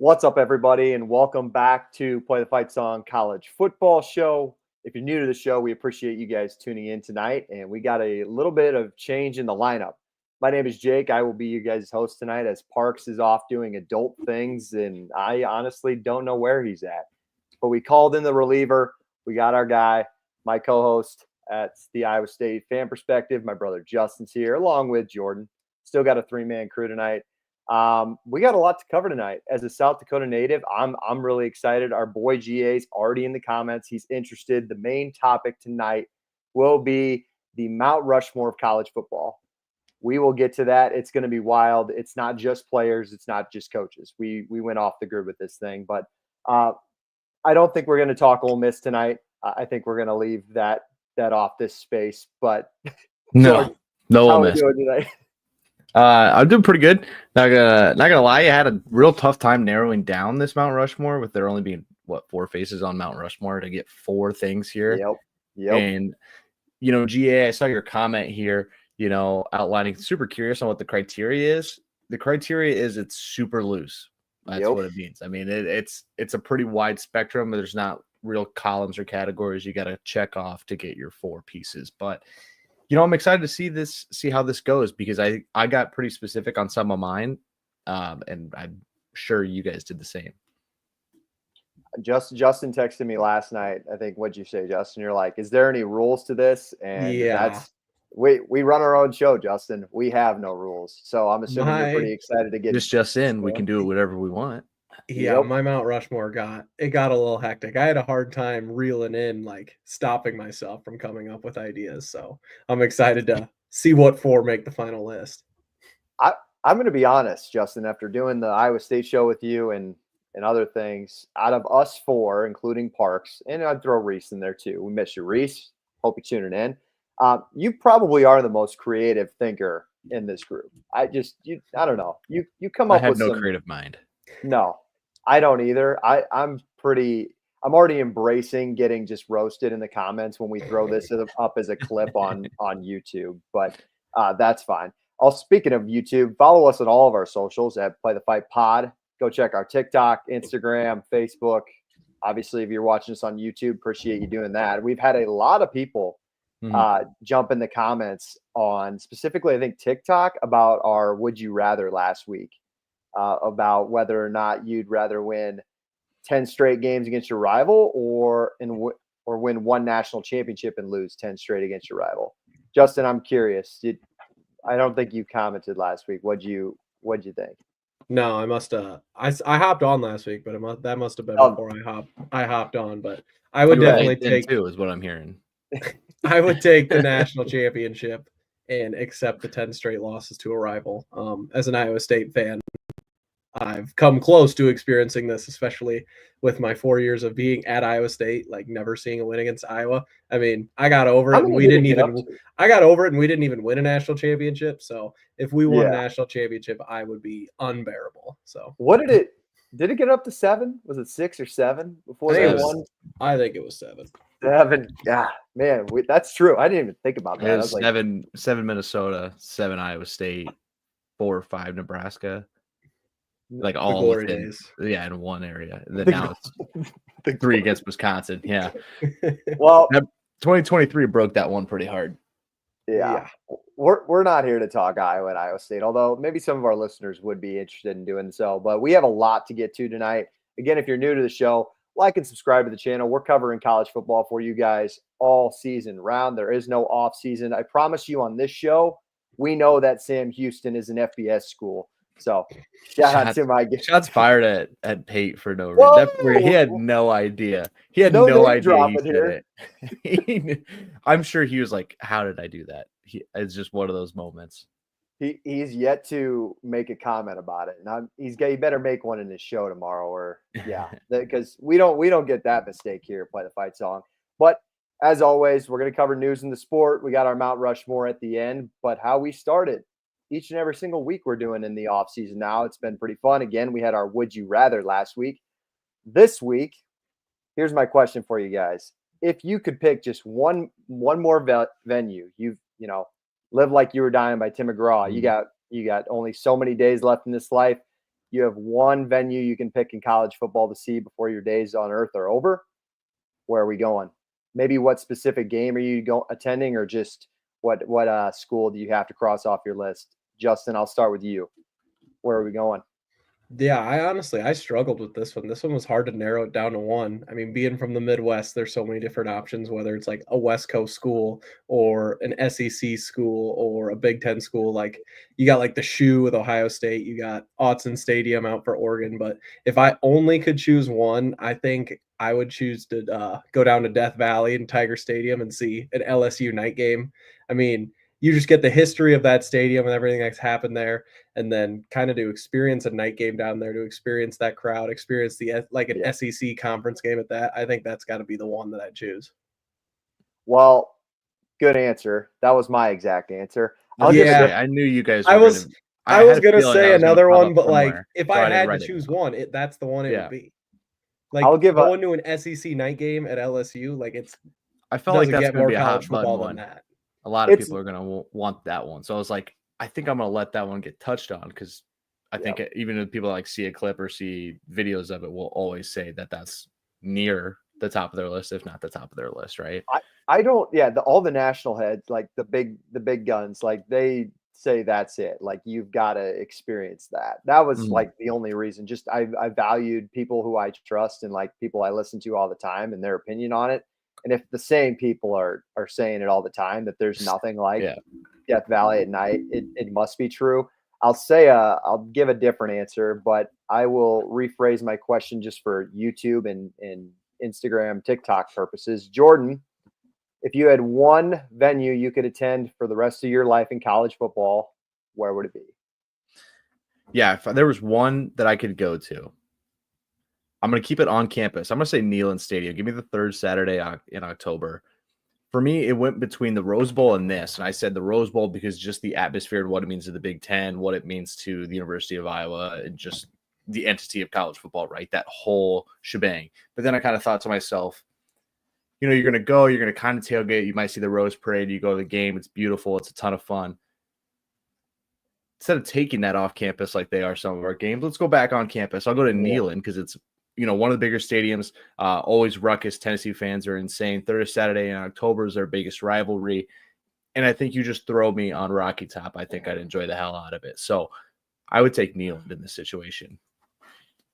What's up, everybody, and welcome back to Play the Fight Song College Football Show. If you're new to the show, we appreciate you guys tuning in tonight, and we got a little bit of change in the lineup. My name is Jake. I will be you guys' host tonight as Parks is off doing adult things, and I honestly don't know where he's at. But we called in the reliever. We got our guy, my co-host at the Iowa State Fan Perspective. My brother Justin's here, along with Jordan. Still got a three-man crew tonight. We got a lot to cover tonight. As a South Dakota native, I'm really excited. Our boy GA's already in the comments. He's interested. The main topic tonight will be the Mount Rushmore of college football. We will get to that. It's going to be wild. It's not just players. It's not just coaches. We went off the grid with this thing, but I don't think we're going to talk Ole Miss tonight. I think we're going to leave that off this space. But no Ole Miss. Doing tonight? I'm doing pretty good. Not gonna lie, I had a real tough time narrowing down this Mount Rushmore with there only being four faces on Mount Rushmore to get four things here. Yep. And GA, I saw your comment here, outlining, super curious on what the criteria is. The criteria is it's super loose. That's what it means. I mean, it's a pretty wide spectrum. There's not real columns or categories you got to check off to get your four pieces, but I'm excited to see how this goes because I got pretty specific on some of mine, and I'm sure you guys did the same. Justin texted me last night. I think, what'd you say, Justin? You're like, is there any rules to this? And that's we run our own show, Justin. We have no rules. So I'm assuming you're pretty excited to get just in. We can do whatever we want. Yeah, my Mount Rushmore got a little hectic. I had a hard time reeling in, stopping myself from coming up with ideas. So I'm excited to see what four make the final list. I'm going to be honest, Justin, after doing the Iowa State show with you and other things, out of us four, including Parks, and I'd throw Reese in there too. We miss you, Reese. Hope you're tuning in. You probably are the most creative thinker in this group. I don't know. You come up with no creative mind. No. I don't either. I'm already embracing getting just roasted in the comments when we throw this up as a clip on YouTube, but that's fine. Speaking of YouTube, follow us on all of our socials at Play the Fight Pod. Go check our TikTok, Instagram, Facebook. Obviously, if you're watching us on YouTube, appreciate you doing that. We've had a lot of people jump in the comments on specifically, I think, TikTok about our Would You Rather last week. About whether or not you'd rather win 10 straight games against your rival or win one national championship and lose 10 straight against your rival. Justin, I'm curious. I don't think you commented last week. What'd you think? No, I must have. I hopped on last week, but that must have been before I hopped on. But I would definitely take too, is what I'm hearing. I would take the national championship and accept the 10 straight losses to a rival. As an Iowa State fan, I've come close to experiencing this, especially with my 4 years of being at Iowa State, never seeing a win against Iowa. I mean, I got over it, and we didn't even win a national championship. So if we won a national championship, I would be unbearable. So what did it get up to 7? Was it 6 or 7 before they won? I think it was 7. 7. Yeah, man, that's true. I didn't even think about that. It was 7 Minnesota, 7 Iowa State, 4 or 5 Nebraska. All within, in one area. And then now it's 3 against Wisconsin. Yeah. Well, 2023 broke that one pretty hard. Yeah. We're not here to talk Iowa and Iowa State, although maybe some of our listeners would be interested in doing so. But we have a lot to get to tonight. Again, if you're new to the show, like and subscribe to the channel. We're covering college football for you guys all season round. There is no off season. I promise you on this show, we know that Sam Houston is an FBS school. So shout out to my shots fired at Pate for no reason. He had no idea. He had no idea he did it. I'm sure he was like, "How did I do that?" It's just one of those moments. He's yet to make a comment about it, and he better make one in his show tomorrow, or because we don't get that mistake here at Play the Fight Song. But as always, we're going to cover news in the sport. We got our Mount Rushmore at the end, but how we started. Each and every single week we're doing in the off season now. It's been pretty fun. Again, we had our Would You Rather last week. This week, here's my question for you guys. If you could pick just one more venue, you Live Like You Were Dying by Tim McGraw. You got only so many days left in this life. you have one venue you can pick in college football to see before your days on earth are over, where are we going? Maybe what specific game are you attending, or just what school do you have to cross off your list? Justin, I'll start with you. Where are we going? Yeah, I struggled with this one. This one was hard to narrow it down to one. I mean, being from the Midwest, there's so many different options, whether it's like a West Coast school or an SEC school or a Big Ten school. Like you got like the shoe with Ohio State, you got Autzen Stadium out for Oregon. But if I only could choose one, I think I would choose to go down to Death Valley and Tiger Stadium and see an LSU night game. I mean, you just get the history of that stadium and everything that's happened there, and then kind of to experience a night game down there, to experience that crowd, experience the like an SEC conference game at that. I think that's got to be the one that I choose. Well, good answer. That was my exact answer. I knew you guys were I was gonna say another one, but like if I had to choose one, that's the one it would be. Like going to an SEC night game at LSU, like I felt like that's going to be a hot football one. than that. A lot of people are going to want that one. So I was like, I think I'm going to let that one get touched on, because I think even if people like see a clip or see videos of it, will always say that that's near the top of their list, if not the top of their list, right? I don't. Yeah, all the national heads, like the big guns, like they say that's it. Like you've got to experience that. That was like the only reason. Just I valued people who I trust and like people I listen to all the time and their opinion on it. And if the same people are saying it all the time, that there's nothing like Death Valley at night, it must be true. I'll say I'll give a different answer, but I will rephrase my question just for YouTube and Instagram, TikTok purposes. Jordan, if you had one venue you could attend for the rest of your life in college football, where would it be? Yeah, if there was one that I could go to, I'm going to keep it on campus. I'm going to say Neyland Stadium. Give me the third Saturday in October. For me, it went between the Rose Bowl and this. And I said the Rose Bowl because just the atmosphere and what it means to the Big Ten, what it means to the University of Iowa, and just the entity of college football, right? That whole shebang. But then I kind of thought to myself, you're going to go, you're going to kind of tailgate. You might see the Rose Parade. You go to the game. It's beautiful. It's a ton of fun. Instead of taking that off campus like they are some of our games, let's go back on campus. I'll go to Neyland because it's one of the bigger stadiums, always ruckus. Tennessee fans are insane. Third Saturday in October is their biggest rivalry. And I think you just throw me on Rocky Top, I think I'd enjoy the hell out of it. So I would take Neyland in this situation.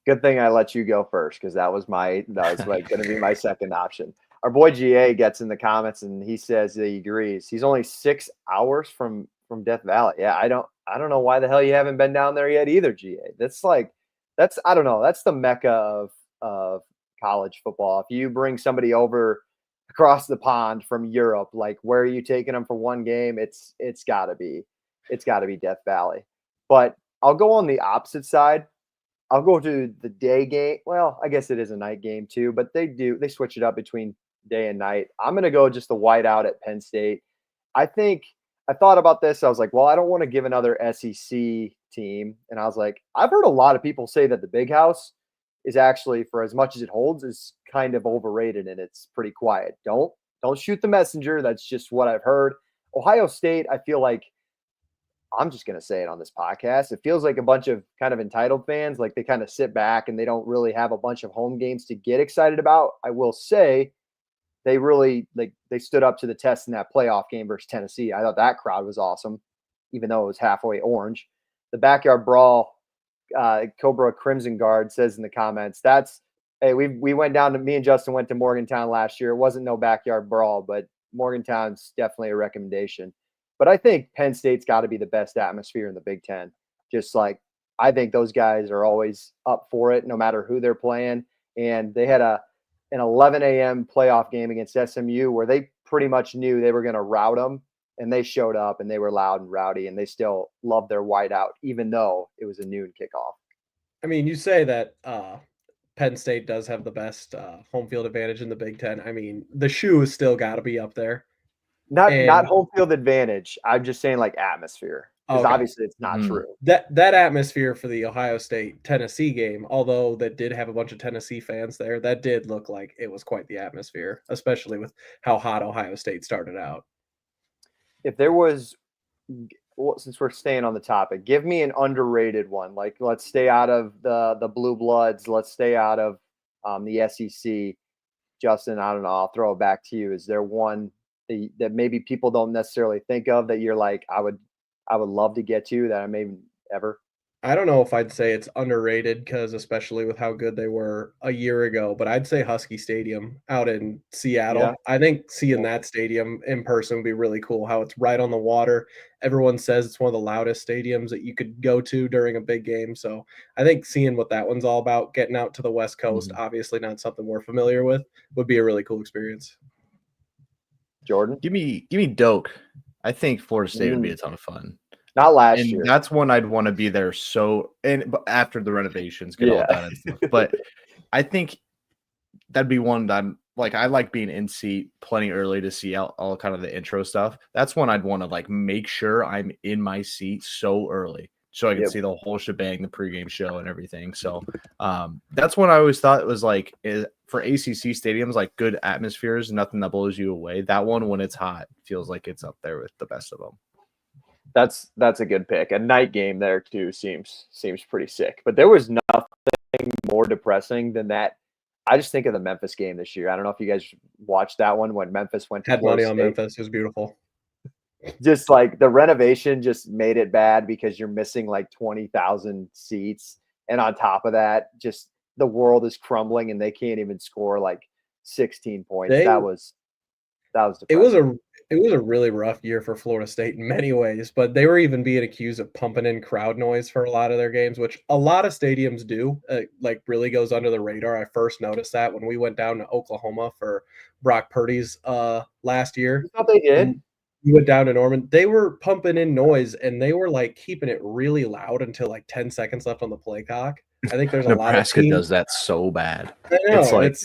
Good thing I let you go first, because that was like going to be my second option. Our boy GA gets in the comments and he says that he agrees. He's only 6 hours from Death Valley. Yeah, I don't know why the hell you haven't been down there yet either, GA. That's I don't know. That's the mecca of college football. If you bring somebody over across the pond from Europe, like where are you taking them for one game? It's got to be Death Valley. But I'll go on the opposite side. I'll go to the day game. Well, I guess it is a night game too, but they switch it up between day and night. I'm going to go just the whiteout at Penn State. I thought about this. I was like, well, I don't want to give another SEC team. And I was like, I've heard a lot of people say that the Big House is actually, for as much as it holds, is kind of overrated and it's pretty quiet. Don't shoot the messenger. That's just what I've heard. Ohio State, I feel like, I'm just going to say it on this podcast, it feels like a bunch of kind of entitled fans, like they kind of sit back and they don't really have a bunch of home games to get excited about. I will say they really, they stood up to the test in that playoff game versus Tennessee. I thought that crowd was awesome, even though it was halfway orange. The backyard brawl, Cobra Crimson Guard says in the comments, we went down to, me and Justin went to Morgantown last year. It wasn't no backyard brawl, but Morgantown's definitely a recommendation. But I think Penn State's got to be the best atmosphere in the Big Ten. Just like, I think those guys are always up for it, no matter who they're playing. And they had an 11 a.m. playoff game against SMU where they pretty much knew they were going to rout them. And they showed up and they were loud and rowdy and they still loved their whiteout, even though it was a noon kickoff. I mean, you say that Penn State does have the best home field advantage in the Big Ten. I mean, the shoe has still got to be up there. Not home field advantage. I'm just saying like atmosphere, because obviously it's not true. That atmosphere for the Ohio State Tennessee game, although that did have a bunch of Tennessee fans there, that did look like it was quite the atmosphere, especially with how hot Ohio State started out. If there was, since we're staying on the topic, give me an underrated one. Like, let's stay out of the blue bloods. Let's stay out of the SEC. Justin, I don't know. I'll throw it back to you. Is there one that maybe people don't necessarily think of that you're like, I would love to get to that I may ever? I don't know if I'd say it's underrated because especially with how good they were a year ago, but I'd say Husky Stadium out in Seattle. Yeah. I think seeing that stadium in person would be really cool. How it's right on the water. Everyone says it's one of the loudest stadiums that you could go to during a big game. So I think seeing what that one's all about, getting out to the West Coast, obviously not something we're familiar with, would be a really cool experience. Jordan, Give me Doak. I think Florida State would be a ton of fun. Not last year. That's one I'd want to be there. But after the renovations get all done and stuff. But I think that'd be one that I'm like, I like being in seat plenty early to see all kind of the intro stuff. That's one I'd want to like make sure I'm in my seat so early so I can see the whole shebang, the pregame show and everything. So that's one I always thought was like for ACC stadiums, like good atmospheres, nothing that blows you away. That one, when it's hot, feels like it's up there with the best of them. That's a good pick. A night game there too seems pretty sick. But there was nothing more depressing than that. I just think of the Memphis game this year. I don't know if you guys watched that one when Memphis went to Had Florida money on State. Memphis. It was beautiful. Just like the renovation just made it bad because you're missing like 20,000 seats. And on top of that, just the world is crumbling and they can't even score like 16 points. That was depressing. It was a really rough year for Florida State in many ways, but they were even being accused of pumping in crowd noise for a lot of their games, which a lot of stadiums do. Like really goes under the radar. I first noticed that when we went down to Oklahoma for Brock Purdy's last year. I thought they did. We went down to Norman. They were pumping in noise and they were like keeping it really loud until like 10 seconds left on the play clock. I think there's a lot of Nebraska teams does that so bad. I know, it's like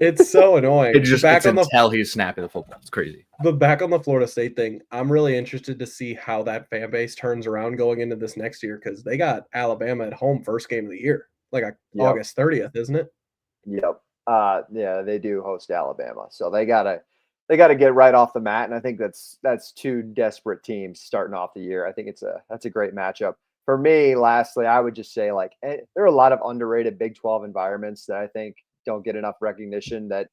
it's so annoying. It just tell he's snapping the football. It's crazy. But back on the Florida State thing, I'm really interested to see how that fan base turns around going into this next year because they got Alabama at home first game of the year, like August 30th, isn't it? Yep. Yeah, they do host Alabama, so they gotta get right off the mat, and I think that's two desperate teams starting off the year. I think that's a great matchup. For me, lastly, I would just say like there are a lot of underrated Big 12 environments that I think don't get enough recognition that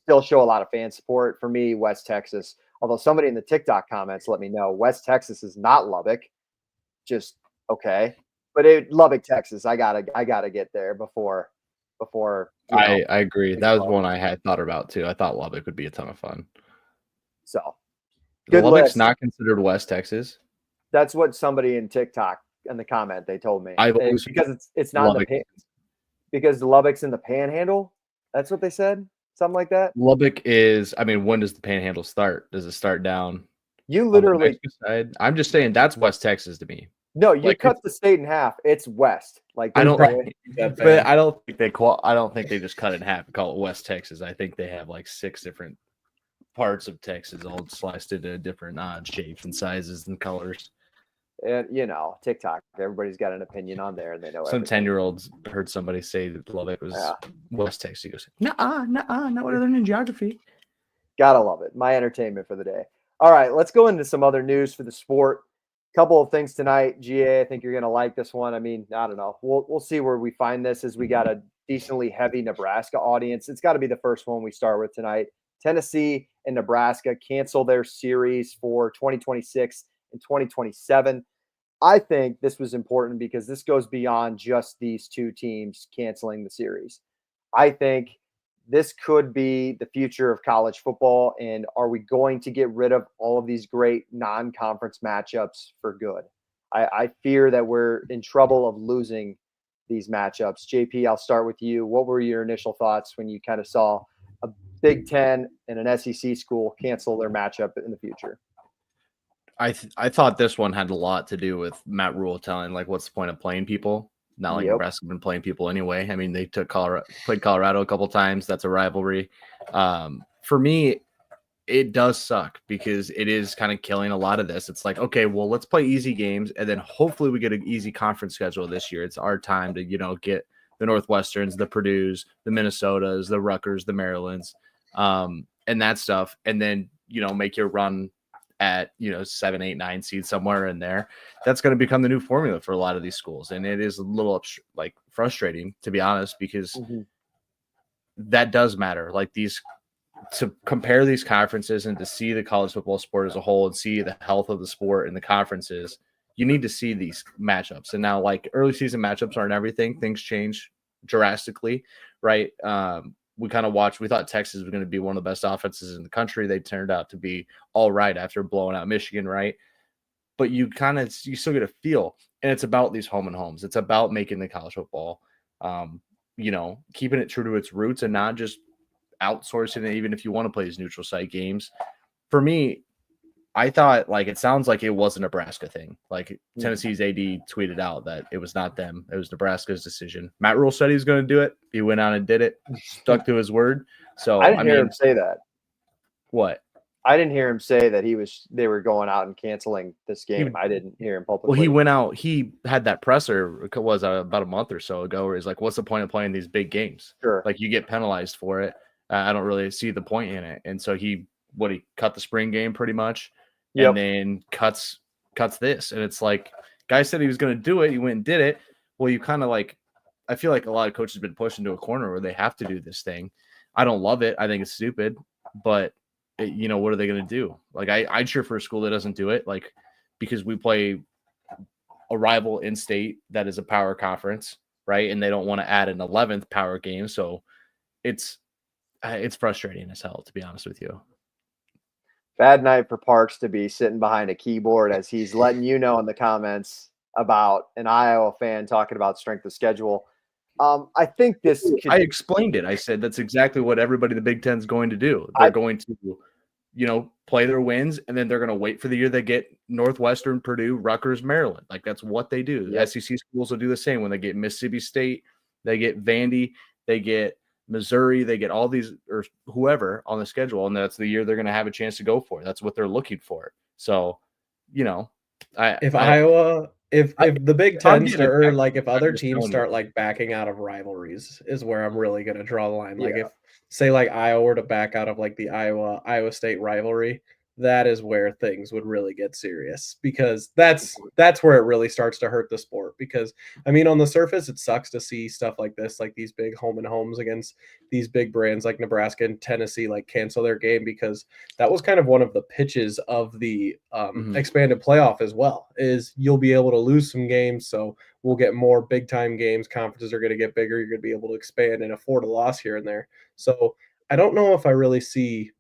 still show a lot of fan support. For me, West Texas, although somebody in the TikTok comments let me know West Texas is not Lubbock, just okay. But Lubbock, Texas, I gotta get there before. I agree. That was one I had thought about too. I thought Lubbock would be a ton of fun. So good. Lubbock's not considered West Texas. That's what somebody in TikTok in the comment they told me. Because it's not Lubbock. Because the Lubbock's in the Panhandle. That's what they said. Something like that. Lubbock is. I mean, when does the Panhandle start? Does it start down? You literally. Side? I'm just saying that's West Texas to me. No, you cut the state in half. It's west. Like I don't. But I don't think they I don't think they just cut it in half and call it West Texas. I think they have like 6 different parts of Texas all sliced into different odd shapes and sizes and colors. And TikTok, everybody's got an opinion on there, and they know. Some 10-year-olds heard somebody say that Lubbock was West Texas. He goes, "Nuh-uh, not what I learned in geography." Gotta love it. My entertainment for the day. All right, let's go into some other news for the sport. Couple of things tonight, GA. I think you're gonna like this one. I mean, I don't know. We'll see where we find this as we got a decently heavy Nebraska audience. It's got to be the first one we start with tonight. Tennessee and Nebraska cancel their series for 2026 and 2027. I think this was important because this goes beyond just these two teams canceling the series. I think this could be the future of college football. And are we going to get rid of all of these great non-conference matchups for good? I fear that we're in trouble of losing these matchups. JP, I'll start with you. What were your initial thoughts when you kind of saw a Big Ten and an SEC school cancel their matchup in the future? I thought this one had a lot to do with Matt Rule telling, like, what's the point of playing people? Not like Nebraska's been playing people anyway. I mean, they played Colorado a couple times. That's a rivalry. For me, it does suck because it is kind of killing a lot of this. It's like, okay, well, let's play easy games, and then hopefully we get an easy conference schedule this year. It's our time to, get the Northwesterns, the Purdues, the Minnesotas, the Rutgers, the Marylands, and that stuff, and then, make your run at 7, 8, 9 seeds somewhere in there. That's going to become the new formula for a lot of these schools, and it is a little like frustrating, to be honest, because that does matter. Like to compare these conferences and to see the college football sport as a whole and see the health of the sport and the conferences, you need to see these matchups. And now, like, early season matchups aren't everything. Things change drastically, right? We kind of watched. We thought Texas was going to be one of the best offenses in the country. They turned out to be all right after blowing out Michigan, right? But you still get a feel, and it's about these home and homes. It's about making the college football, keeping it true to its roots and not just outsourcing it. Even if you want to play these neutral site games, for me, I thought, like, it sounds like it was a Nebraska thing. Like, Tennessee's AD tweeted out that it was not them. It was Nebraska's decision. Matt Rule said he was going to do it. He went out and did it, stuck to his word. So I didn't hear him say that. What? I didn't hear him say that they were going out and canceling this game. I didn't hear him publicly. Well, he went out. He had that presser, it was about a month or so ago, where he's like, what's the point of playing these big games? Sure. Like, you get penalized for it. I don't really see the point in it. And so he cut the spring game pretty much. And then cuts this. And it's like, guy said he was going to do it. He went and did it. Well, you kind of I feel like a lot of coaches have been pushed into a corner where they have to do this thing. I don't love it. I think it's stupid, but what are they going to do? Like, I'd cheer for a school that doesn't do it, like, because we play a rival in state that is a power conference, right? And they don't want to add an 11th power game. So it's frustrating as hell, to be honest with you. Bad night for Parks to be sitting behind a keyboard as he's letting you know in the comments about an Iowa fan talking about strength of schedule. I think this I explained it. I said that's exactly what everybody in the Big Ten is going to do. They're going to, play their wins, and then they're going to wait for the year they get Northwestern, Purdue, Rutgers, Maryland. Like, that's what they do. The SEC schools will do the same. When they get Mississippi State, they get Vandy, they get Missouri, they get all these, or whoever on the schedule, and that's the year they're going to have a chance to go for it. That's what they're looking for. So, if the Big Ten if other teams start like backing out of rivalries is where I'm really going to draw the line. Like, if say like Iowa were to back out of like the Iowa State rivalry, that is where things would really get serious, because that's where it really starts to hurt the sport. Because I mean, on the surface, it sucks to see stuff like this, like these big home and homes against these big brands like Nebraska and Tennessee, like, cancel their game, because that was kind of one of the pitches of the expanded playoff as well, is you'll be able to lose some games. So we'll get more big time games. Conferences are going to get bigger. You're going to be able to expand and afford a loss here and there. So I don't know if I really see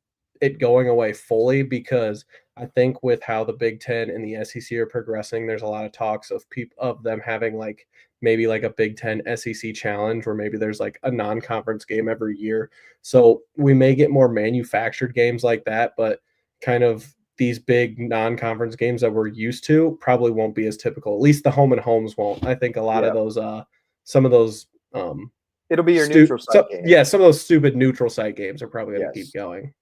it going away fully, because I think with how the Big Ten and the SEC are progressing, there's a lot of talks of them having like maybe like a Big Ten SEC challenge, where maybe there's like a non-conference game every year. So we may get more manufactured games like that, but kind of these big non-conference games that we're used to probably won't be as typical. At least the home and homes won't. I think a lot of those, some of those, it'll be your neutral site game. Yeah, some of those stupid neutral site games are probably going to keep going.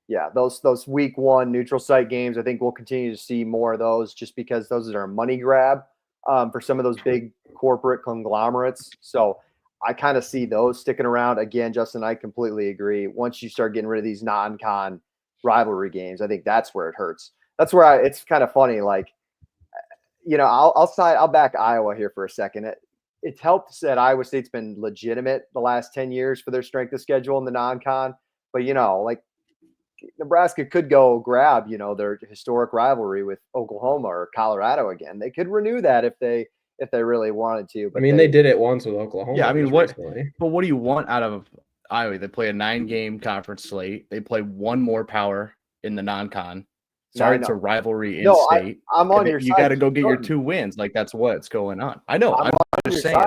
Yeah, those week one neutral site games, I think we'll continue to see more of those, just because those are a money grab for some of those big corporate conglomerates. So I kind of see those sticking around. Again, Justin, I completely agree. Once you start getting rid of these non-con rivalry games, I think that's where it hurts. That's where it's kind of funny. Like, I'll back Iowa here for a second. It's helped that Iowa State's been legitimate the last 10 years for their strength of schedule in the non-con. But, like, Nebraska could go grab, their historic rivalry with Oklahoma or Colorado again. They could renew that if they really wanted to. But I mean, they did it once with Oklahoma. Yeah, I mean, what do you want out of Iowa? They play a 9-game conference slate. They play one more power in the non-con. Sorry, it's a rivalry in state. I'm on your side. You got to go get your 2 wins. Like, that's what's going on. I know. I'm just saying.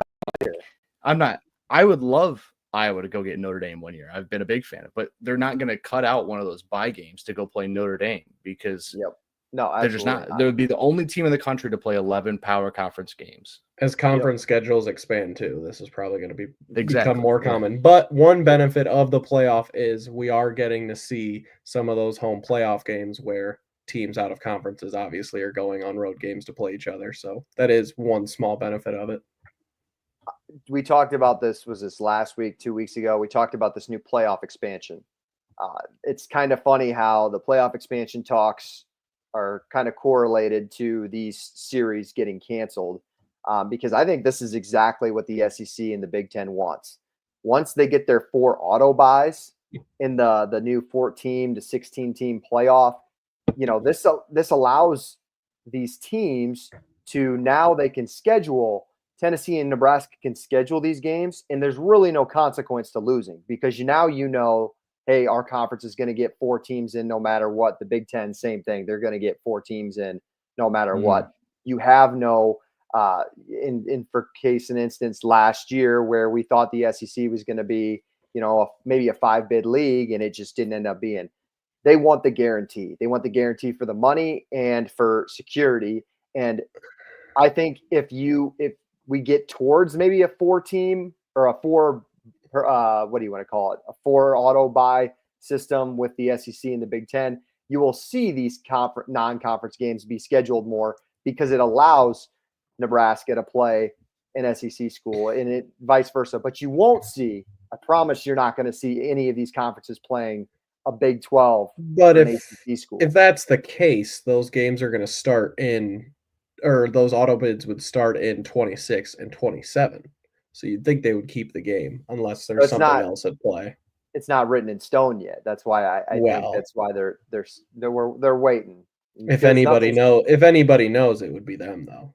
I'm not. I would love Iowa to go get Notre Dame one year. I've been a big fan of, but they're not going to cut out one of those bye games to go play Notre Dame, because they're just not. They would be the only team in the country to play 11 power conference games. As conference schedules expand too, this is probably going to become more common. But one benefit of the playoff is we are getting to see some of those home playoff games where teams out of conferences obviously are going on road games to play each other. So that is one small benefit of it. We talked about this, was this last week, 2 weeks ago? We talked about this new playoff expansion. It's kind of funny how the playoff expansion talks are kind of correlated to these series getting canceled, because I think this is exactly what the SEC and the Big Ten wants. Once they get their 4 auto buys in the new 14 to 16 team playoff, this allows these teams to, now they can schedule, Tennessee and Nebraska can schedule these games, and there's really no consequence to losing, because hey, our conference is going to get 4 teams in no matter what. The Big Ten, same thing. They're going to get 4 teams in no matter what. You have no, for case and instance, last year where we thought the SEC was going to be, maybe a 5-bid league, and it just didn't end up being. They want the guarantee. They want the guarantee for the money and for security. And I think if we get towards maybe a 4-team or a 4, what do you want to call it? A 4 auto buy system with the SEC and the Big Ten, you will see these non-conference games be scheduled more, because it allows Nebraska to play an SEC school and it vice versa. But you won't see, I promise you're not going to see any of these conferences playing a Big 12 but an ACC school. If that's the case, those games are going to start those auto bids would start in 26 and 27. So you'd think they would keep the game unless there's something else at play. It's not written in stone yet. That's why I think that's why they're waiting. If anybody knows, it would be them, though.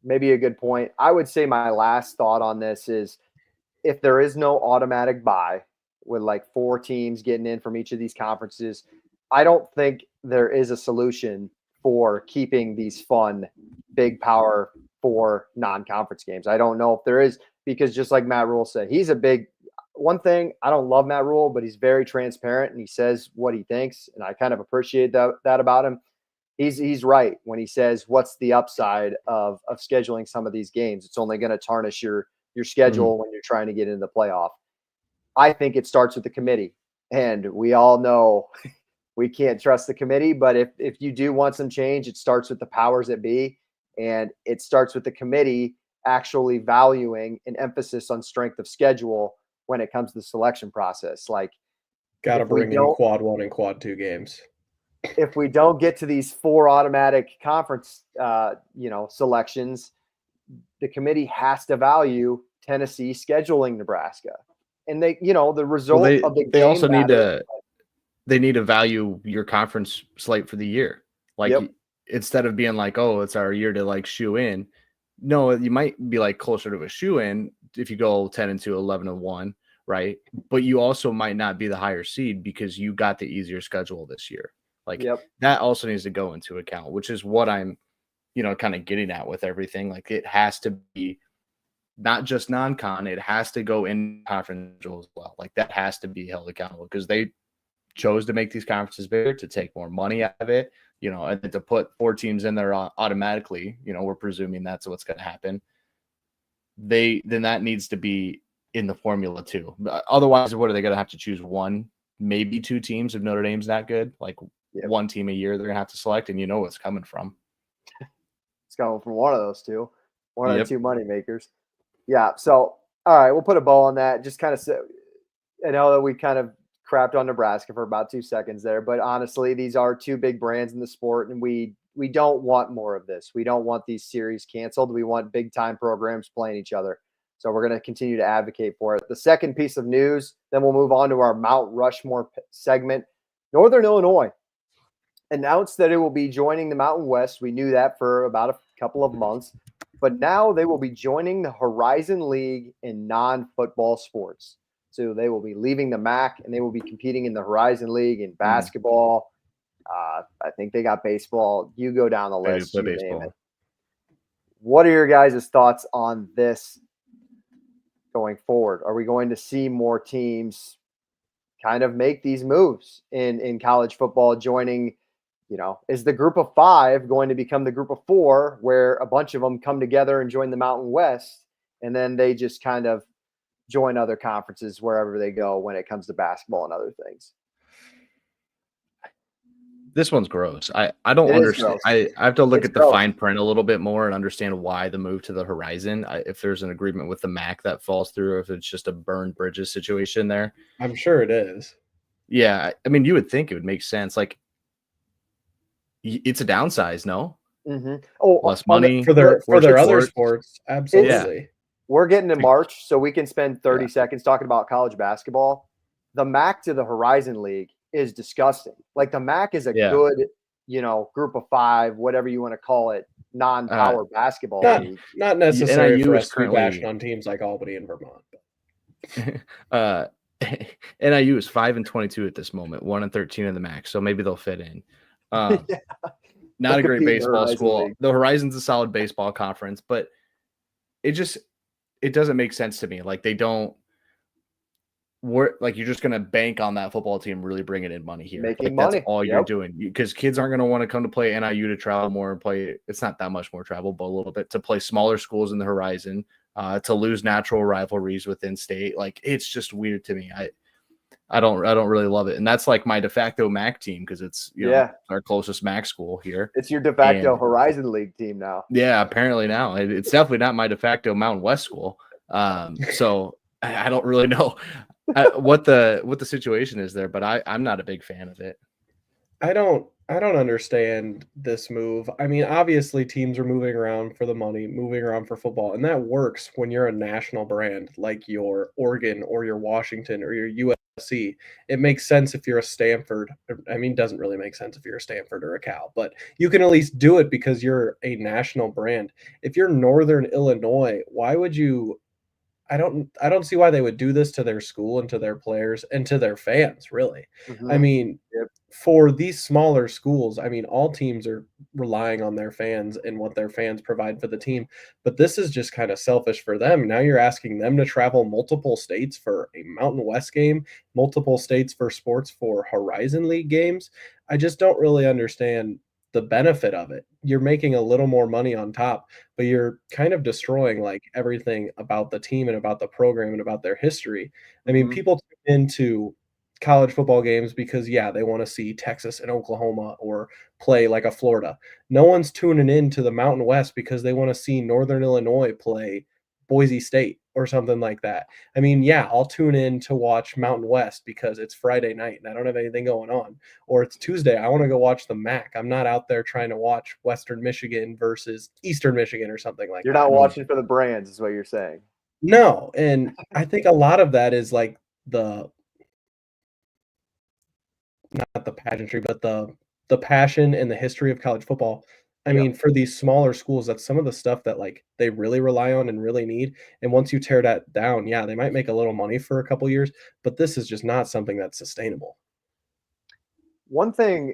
Maybe a good point. I would say my last thought on this is, if there is no automatic bye with like 4 teams getting in from each of these conferences, I don't think there is a solution for keeping these fun big power 4 non-conference games. I don't know if there is, because just like Matt Rule said, he's a big one thing. I don't love Matt Rule, but he's very transparent and he says what he thinks, and I kind of appreciate that about him. He's right when he says, what's the upside of scheduling some of these games? It's only going to tarnish your schedule when you're trying to get into the playoff. I think it starts with the committee, and we all know we can't trust the committee, but if you do want some change, it starts with the powers that be, and it starts with the committee actually valuing an emphasis on strength of schedule when it comes to the selection process. Like, got to bring in quad 1 and quad 2 games. If we don't get to these 4 automatic conference, selections, the committee has to value Tennessee scheduling Nebraska, and they, the result of the game. They also need to value your conference slate for the year. Like, instead of being like, oh, it's our year to like shoe in. No, you might be like closer to a shoe in if you go 10-2, 11-1, right? But you also might not be the higher seed because you got the easier schedule this year. Like, that also needs to go into account, which is what I'm, kind of getting at with everything. Like, it has to be not just non-con, it has to go in conference as well. Like, that has to be held accountable, because they chose to make these conferences bigger, to take more money out of it, and then to put 4 teams in there automatically, we're presuming that's what's going to happen. Then that needs to be in the formula too. Otherwise, what are they going to have to choose? 1, maybe 2 teams if Notre Dame's not good? Like, 1 team a year they're going to have to select, and what's coming from. It's coming from one of those 2, one of the 2 money makers. Yeah. So, all right, we'll put a bow on that. Just kind of say, I know that we kind of crapped on Nebraska for about 2 seconds there, but honestly, these are 2 big brands in the sport, and we don't want more of this. We don't want these series canceled. We want big time programs playing each other. So we're going to continue to advocate for it. The second piece of news, then we'll move on to our Mount Rushmore segment. Northern Illinois announced that it will be joining the Mountain West. We knew that for about a couple of months, but now they will be joining the Horizon League in non-football sports. So they will be leaving the MAC, and they will be competing in the Horizon League in basketball. I think they got baseball. You go down the list. You name it. What are your guys' thoughts on this going forward? Are we going to see more teams kind of make these moves in college football, joining, is the group of 5 going to become the group of 4, where a bunch of them come together and join the Mountain West, and then they just kind of join other conferences wherever they go when it comes to basketball and other things? This one's gross. I don't understand. I have to look at the fine print a little bit more and understand why the move to the Horizon. If there's an agreement with the MAC that falls through, or if it's just a burn bridges situation there. I'm sure it is. Yeah. I mean, you would think it would make sense. Like, it's a downsize, no? Oh, Less money for their other sports. sports, absolutely. We're getting in March, so we can spend 30 Yeah. seconds talking about college basketball. The MAC to the Horizon League is disgusting. Like the MAC is a good, group of 5, whatever you want to call it, non-power basketball league. Not necessary NIU for is us to be bashing on teams like Albany and Vermont. NIU is 5-22 at this moment, 1-13 in the MAC, so maybe they'll fit in. Not a great baseball school. League. The Horizon's a solid baseball conference, but it doesn't make sense to me. Like they don't work. Like you're just gonna bank on that football team really bringing in money here. Making money. That's all you're doing, because kids aren't going to want to come to play NIU to travel more and play. It's not that much more travel, but a little bit to play smaller schools in the Horizon, to lose natural rivalries within state. Like it's just weird to me. I don't really love it. And that's like my de facto MAC team, because it's our closest MAC school here. It's your de facto Horizon League team now. Yeah, apparently now. It's definitely not my de facto Mountain West school. So I don't really know what the situation is there, but I'm not a big fan of it. I don't understand this move. I mean, obviously teams are moving around for the money, moving around for football, and that works when you're a national brand like your Oregon or your Washington or your USC. It makes sense if you're a Stanford. I mean, it doesn't really make sense if you're a Stanford or a Cal, but you can at least do it because you're a national brand. If you're Northern Illinois, why would you I don't see why they would do this to their school and to their players and to their fans, really. I mean, for these smaller schools, I mean, all teams are relying on their fans and what their fans provide for the team, but this is just kind of selfish for them. Now you're asking them to travel multiple states for a Mountain West game, multiple states for sports for Horizon League games. I just don't really understand the benefit of it. You're making a little more money on top, but you're kind of destroying like everything about the team and about the program and about their history. I mean, people tune into college football games because they want to see Texas and Oklahoma or play like a Florida. No one's tuning in to the Mountain West because they want to see Northern Illinois play Boise State or something like that. I mean, I'll tune in to watch Mountain West because it's Friday night and I don't have anything going on, or it's Tuesday. I want to go watch the MAC. I'm not out there trying to watch Western Michigan versus Eastern Michigan or something like that. You're not watching for the brands, is what you're saying. No, and I think a lot of that is like not the pageantry, but the passion and the history of college football. I mean, for these smaller schools, that's some of the stuff that like they really rely on and really need. And once you tear that down, they might make a little money for a couple years, but this is just not something that's sustainable. One thing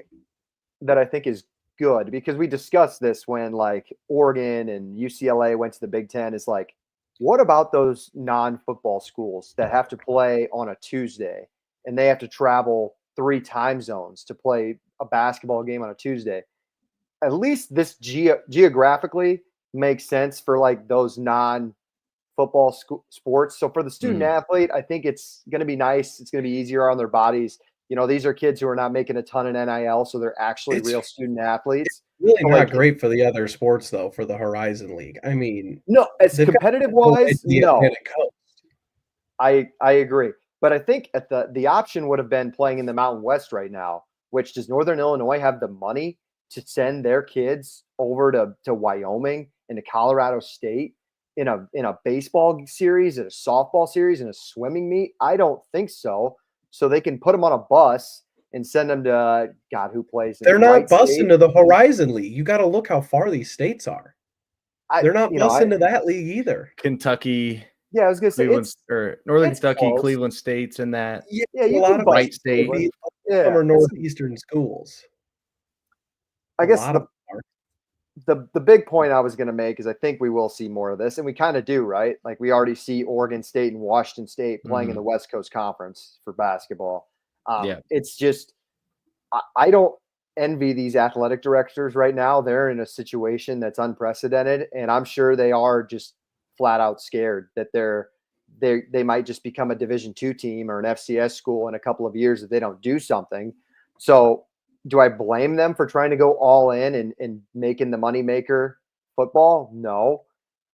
that I think is good, because we discussed this when like Oregon and UCLA went to the Big Ten, is like, what about those non-football schools that have to play on a Tuesday and they have to travel 3 time zones to play a basketball game on a Tuesday? At least this geographically makes sense for like those non-football sports. So for the student athlete, I think it's going to be nice. It's going to be easier on their bodies. These are kids who are not making a ton in NIL, so they're actually real student athletes. It's really not great for the other sports, though, for the Horizon League. I mean, no, as competitive-wise, no. I agree. But I think the option would have been playing in the Mountain West right now, which does Northern Illinois have the money to send their kids over to Wyoming and to Colorado State in a baseball series, in a softball series, in a swimming meet? I don't think so. So they can put them on a bus and send them to God, who plays? They're not busing to the Horizon League. You got to look how far these states are. They're not busing to that league either. Kentucky. Yeah, I was gonna say Northern Kentucky, close. Cleveland State's in that. Yeah, a lot of Wright State. Some are northeastern schools. I guess the big point I was going to make is I think we will see more of this, and we kind of do, right? Like we already see Oregon State and Washington State playing in the West Coast Conference for basketball. It's just I don't envy these athletic directors right now. They're in a situation that's unprecedented, and I'm sure they are just flat out scared that they might just become a Division II team or an FCS school in a couple of years if they don't do something. So do I blame them for trying to go all in and making the moneymaker football? No,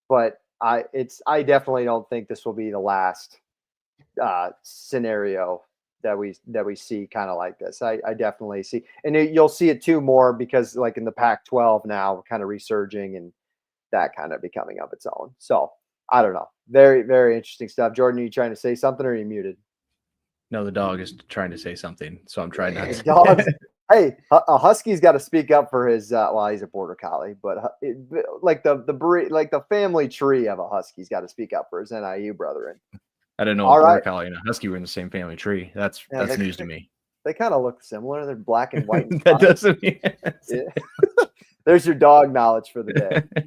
but I definitely don't think this will be the last scenario that we see kind of like this. I definitely see, and you'll see it too more because like in the Pac-12 now, we're kind of resurging and that kind of becoming of its own. So I don't know. Very, very interesting stuff. Jordan, are you trying to say something or are you muted? No, the dog is trying to say something, so I'm trying not The to. dogs. Hey, a husky's got to speak up for his. Well, he's a border collie, but like the breed, like the family tree of a husky's got to speak up for his NIU brethren. I didn't know All a border right. collie and a husky were in the same family tree. That's news to me. They kind of look similar. They're black and white. And That doesn't mean yeah. There's your dog knowledge for the day.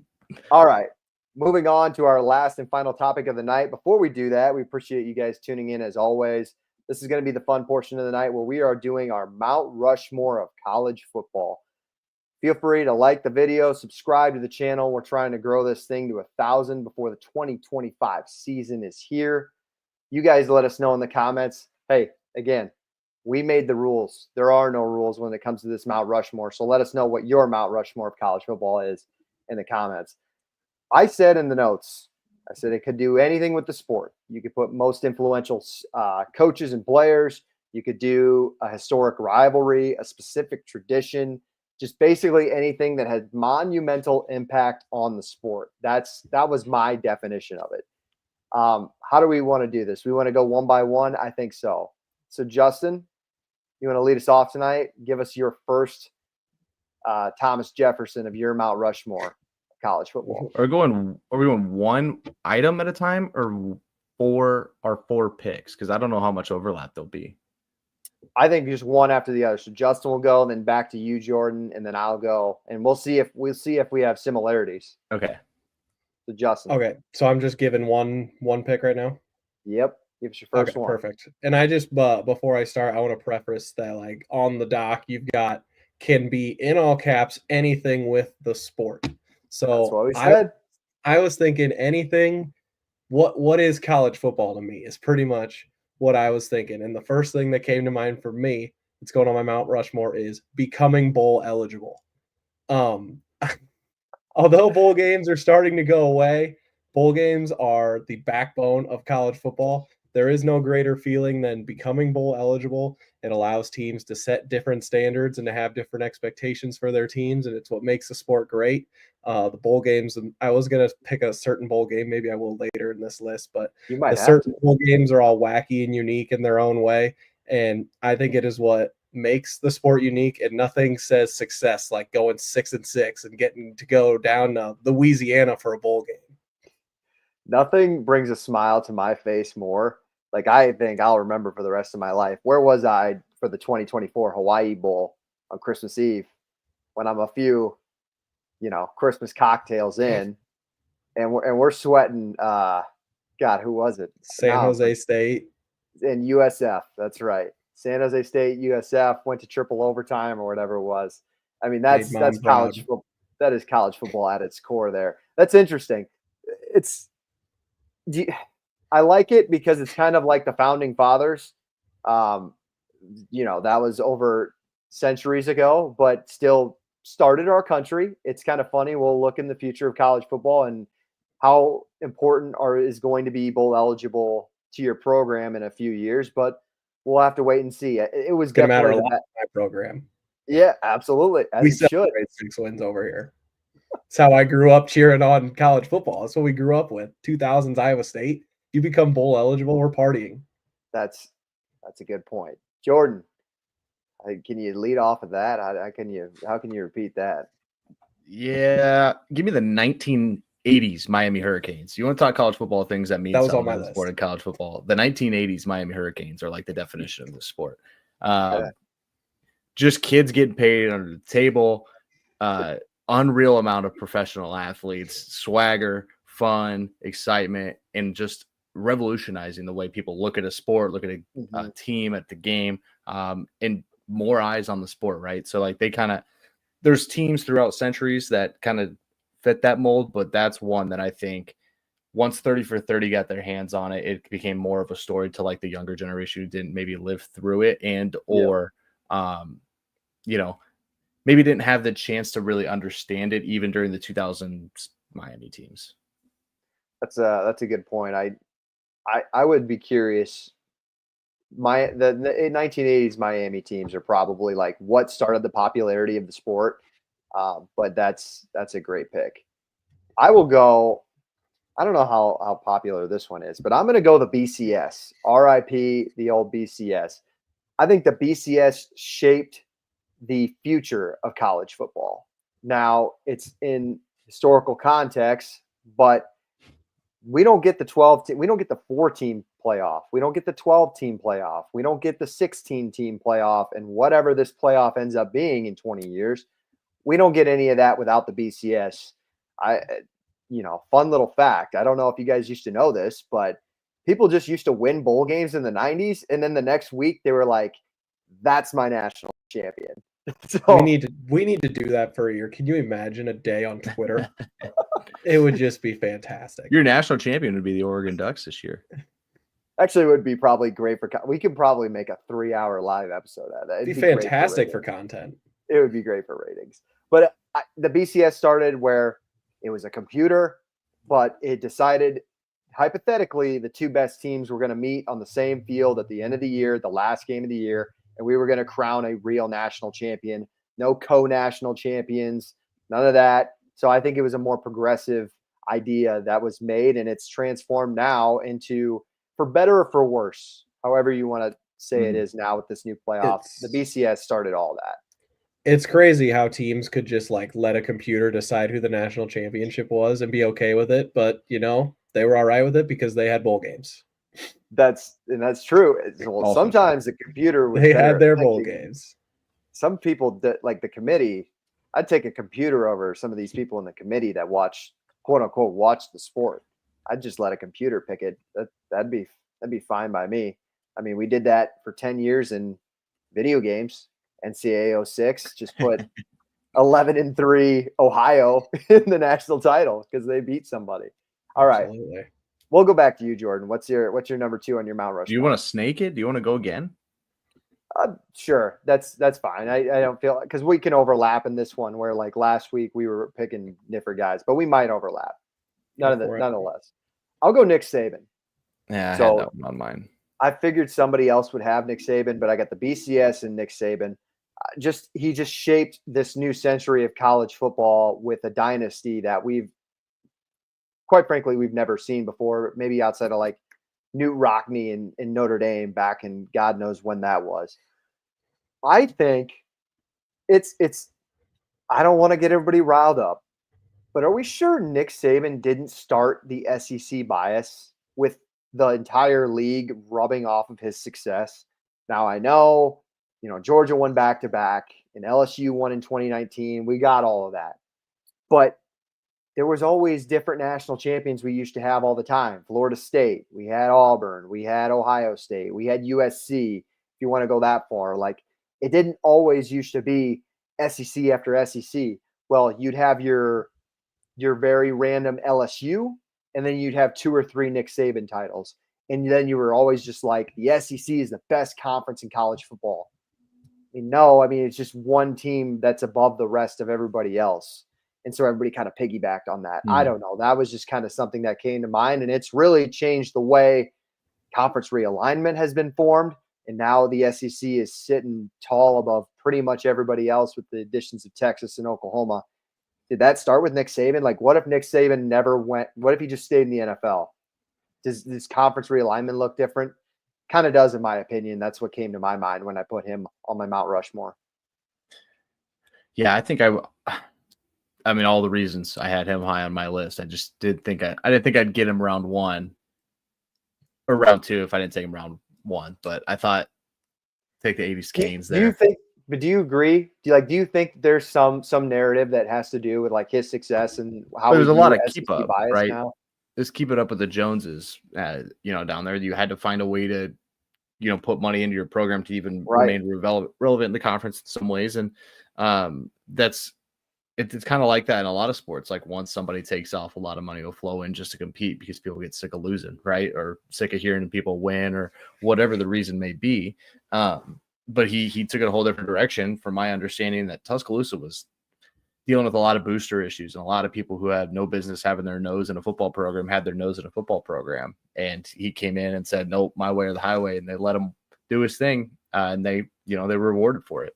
All right. Moving on to our last and final topic of the night. Before we do that, we appreciate you guys tuning in as always. This is going to be the fun portion of the night where we are doing our Mount Rushmore of college football. Feel free to like the video, subscribe to the channel. We're trying to grow this thing to 1,000 before the 2025 season is here. You guys let us know in the comments. Hey, again, we made the rules. There are no rules when it comes to this Mount Rushmore. So let us know what your Mount Rushmore of college football is in the comments. I said in the notes, I said it could do anything with the sport. You could put most influential coaches and players. You could do a historic rivalry, a specific tradition, just basically anything that had monumental impact on the sport. That was my definition of it. How do we want to do this? We want to go one by one? I think so. So, Justin, you want to lead us off tonight? Give us your first Thomas Jefferson of your Mount Rushmore college football. Are we doing one item at a time or four picks? Because I don't know how much overlap there'll be. I think just one after the other. So Justin will go, then back to you, Jordan, and then I'll go, and we'll see if we have similarities. Okay. So Justin. Okay, so I'm just giving one pick right now. Yep. Give us your first one. Perfect. And I just before I start, I want to preface that like on the doc you've got can be in all caps anything with the sport. So that's what we said. I was thinking anything. What is college football to me is pretty much what I was thinking. And the first thing that came to mind for me, that's going on my Mount Rushmore, is becoming bowl eligible. Although bowl games are starting to go away, bowl games are the backbone of college football. There is no greater feeling than becoming bowl eligible. It allows teams to set different standards and to have different expectations for their teams, and it's what makes the sport great. The bowl games, I was going to pick a certain bowl game. Maybe I will later in this list, but certain bowl games are all wacky and unique in their own way, and I think it is what makes the sport unique, and nothing says success like going 6-6 and getting to go down to Louisiana for a bowl game. Nothing brings a smile to my face more. Like I think I'll remember for the rest of my life. Where was I for the 2024 Hawaii Bowl on Christmas Eve when I'm a few, Christmas cocktails in, and we're sweating. God, who was it? San Jose State and USF. That's right. San Jose State, USF went to triple overtime or whatever it was. I mean, that's college football. That is college football at its core. There. That's interesting. I like it because it's kind of like the founding fathers. That was over centuries ago, but still started our country. It's kind of funny. We'll look in the future of college football and how important is going to be bowl eligible to your program in a few years, but we'll have to wait and see. It was going to matter definitely a lot in my program. Yeah, absolutely. We celebrate 6 wins over here. That's how I grew up cheering on college football. That's what we grew up with. 2000s Iowa State. You become bowl eligible, we're partying. That's a good point. Jordan, can you lead off of that? How can you repeat that? Yeah, give me the 1980s Miami Hurricanes. You want to talk college football things that mean something to the sport in college football? The 1980s Miami Hurricanes are like the definition of the sport. Just kids getting paid under the table, unreal amount of professional athletes, swagger, fun, excitement, and just revolutionizing the way people look at a sport, look at a team, at the game, and more eyes on the sport, right? So like there's teams throughout centuries that kind of fit that mold, but that's one that I think once 30 for 30 got their hands on it, it became more of a story to like the younger generation who didn't maybe live through it maybe didn't have the chance to really understand it even during the 2000s Miami teams. That's a good point. I would be curious the 1980s Miami teams are probably like what started the popularity of the sport. But that's a great pick. I will go. I don't know how popular this one is, but I'm going to go the BCS. RIP the old BCS. I think the BCS shaped the future of college football. Now it's in historical context, but we don't get the 12 we don't get the 4-team playoff. We don't get the 12-team playoff. We don't get the 16-team playoff, and whatever this playoff ends up being in 20 years, we don't get any of that without the BCS. Fun little fact. I don't know if you guys used to know this, but people just used to win bowl games in the 90s, and then the next week they were like, that's my national champion. So we need to do that for a year. Can you imagine a day on Twitter? It would just be fantastic. Your national champion would be the Oregon Ducks this year. Actually, it would be probably great we could probably make a 3-hour live episode out of that. It'd be fantastic for content. It would be great for ratings. But the BCS started where it was a computer, but it decided hypothetically the two best teams were going to meet on the same field at the end of the year, the last game of the year, and we were going to crown a real national champion. No co-national champions, none of that. So I think it was a more progressive idea that was made, and it's transformed now into, for better or for worse, however you want to say it is now with this new playoff. The BCS started all that. It's crazy how teams could just like let a computer decide who the national championship was and be okay with it. But, they were all right with it because they had bowl games. That's true. Well, sometimes the computer was they had their bowl games. Some people like the committee. I'd take a computer over some of these people in the committee that watch, quote unquote, watch the sport. I'd just let a computer pick it. That'd be fine by me. I mean, we did that for 10 years in video games. NCAA 06 just put 11-3 Ohio in the national title because they beat somebody. All right. Absolutely. We'll go back to you, Jordan. What's your number 2 on your Mount Rushmore? Do you want to snake it? Do you want to go again? Sure. That's fine. I don't feel, because we can overlap in this one where like last week we were picking different guys, but we might overlap. Nonetheless. I'll go Nick Saban. Yeah, I had that one on mine. I figured somebody else would have Nick Saban, but I got the BCS and Nick Saban. He just shaped this new century of college football with a dynasty that quite frankly, we've never seen before, maybe outside of like Newt Rockne in Notre Dame back in God knows when that was. I think it's I don't want to get everybody riled up, but are we sure Nick Saban didn't start the SEC bias with the entire league rubbing off of his success? Now I know, Georgia won back-to-back and LSU won in 2019. We got all of that. But there was always different national champions we used to have all the time. Florida State, we had Auburn, we had Ohio State, we had USC, if you want to go that far. Like, it didn't always used to be SEC after SEC. Well, you'd have your very random LSU, and then you'd have 2 or 3 Nick Saban titles. And then you were always just like, the SEC is the best conference in college football. No, it's just one team that's above the rest of everybody else. And so everybody kind of piggybacked on that. I don't know. That was just kind of something that came to mind. And it's really changed the way conference realignment has been formed. And now the SEC is sitting tall above pretty much everybody else with the additions of Texas and Oklahoma. Did that start with Nick Saban? Like, what if Nick Saban never went? What if he just stayed in the NFL? Does this conference realignment look different? Kind of does, in my opinion. That's what came to my mind when I put him on my Mount Rushmore. Yeah, I think all the reasons I had him high on my list. I just didn't think I'd get him round 1 or round 2 if I didn't take him round 1. But I thought take the Avis Canes there. Do you agree? Do you think there's some narrative that has to do with like his success and how there's a lot of keep up, right? Now? Just keep it up with the Joneses, down there. You had to find a way to, put money into your program to even remain relevant in the conference in some ways. And it's kind of like that in a lot of sports. Like once somebody takes off, a lot of money will flow in just to compete because people get sick of losing, right? Or sick of hearing people win or whatever the reason may be. But he took it a whole different direction from my understanding that Tuscaloosa was dealing with a lot of booster issues and a lot of people who had no business having their nose in a football program had their nose in a football program. And he came in and said, nope, my way or the highway. And they let him do his thing, and they were rewarded for it.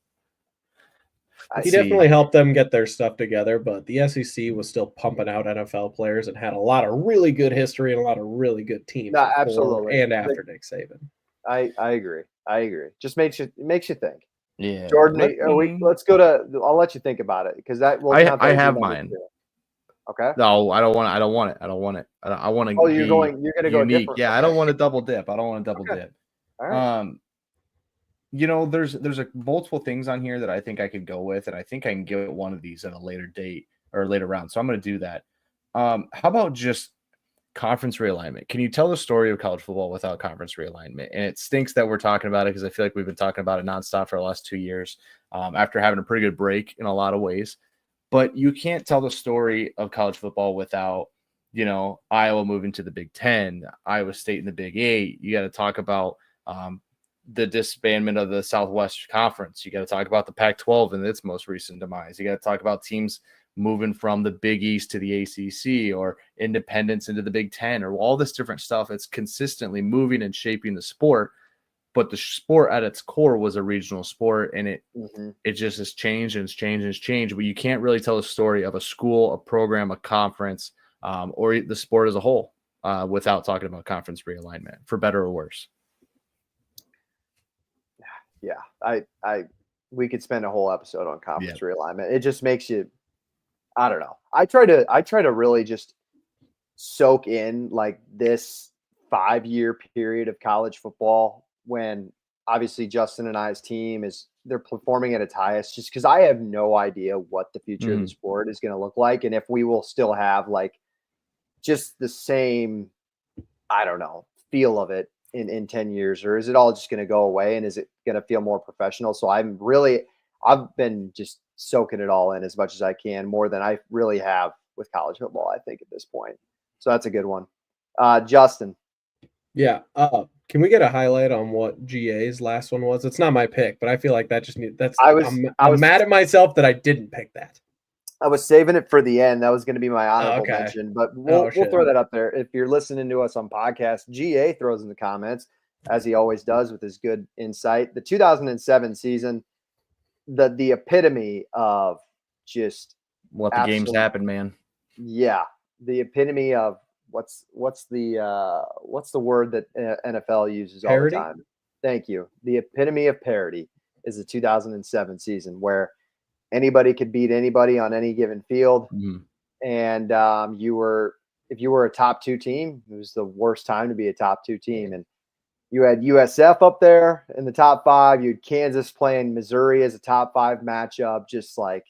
He definitely helped them get their stuff together, but the SEC was still pumping out NFL players and had a lot of really good history and a lot of really good teams before and after Nick Saban. I agree. Just makes you think. Yeah, Jordan, let's go to. I'll let you think about it because that will. I have mine. Okay. No, I don't want it. I want to. Oh, you're going to go different. Yeah, okay. I don't want to double dip. All right. There's multiple things on here that I think I could go with, and I think I can give one of these at a later date or later round. So I'm going to do that. How about just conference realignment? Can you tell the story of college football without conference realignment? And it stinks that we're talking about it because I feel like we've been talking about it nonstop for the last 2 years after having a pretty good break in a lot of ways. But you can't tell the story of college football without, Iowa moving to the Big Ten, Iowa State in the Big 8. You got to talk about the disbandment of the Southwest Conference. You got to talk about the Pac-12 and its most recent demise. You got to talk about teams moving from the Big East to the ACC or independence into the Big Ten or all this different stuff. It's consistently moving and shaping the sport. But the sport at its core was a regional sport, and it just has changed and it's changed and it's changed. But you can't really tell the story of a school, a program, a conference, or the sport as a whole without talking about conference realignment, for better or worse. Yeah, we could spend a whole episode on conference realignment. It just makes you, I don't know. I try to really just soak in like this 5-year period of college football when obviously Justin and I's team they're performing at its highest, just because I have no idea what the future of the sport is going to look like. And if we will still have like just the same, I don't know, feel of it in 10 years, or is it all just going to go away and is it going to feel more professional? So I've been just soaking it all in as much as I can, more than I really have with college football, I think, at this point. So that's a good one. Justin. Yeah. Can we get a highlight on what GA's last one was? It's not my pick, but I feel like that just I'm mad at myself that I didn't pick that. I was saving it for the end. That was going to be my honorable mention, but we'll throw that up there. If you're listening to us on podcast, GA throws in the comments, as he always does with his good insight. The 2007 season, the epitome of just let the games happen, man. Yeah, the epitome of what's the word that NFL uses parody? All the time? Thank you. The epitome of parody is the 2007 season, where anybody could beat anybody on any given field. And if you were a top 2 team, it was the worst time to be a top 2 team. And you had USF up there in the top 5. You had Kansas playing Missouri as a top 5 matchup, just like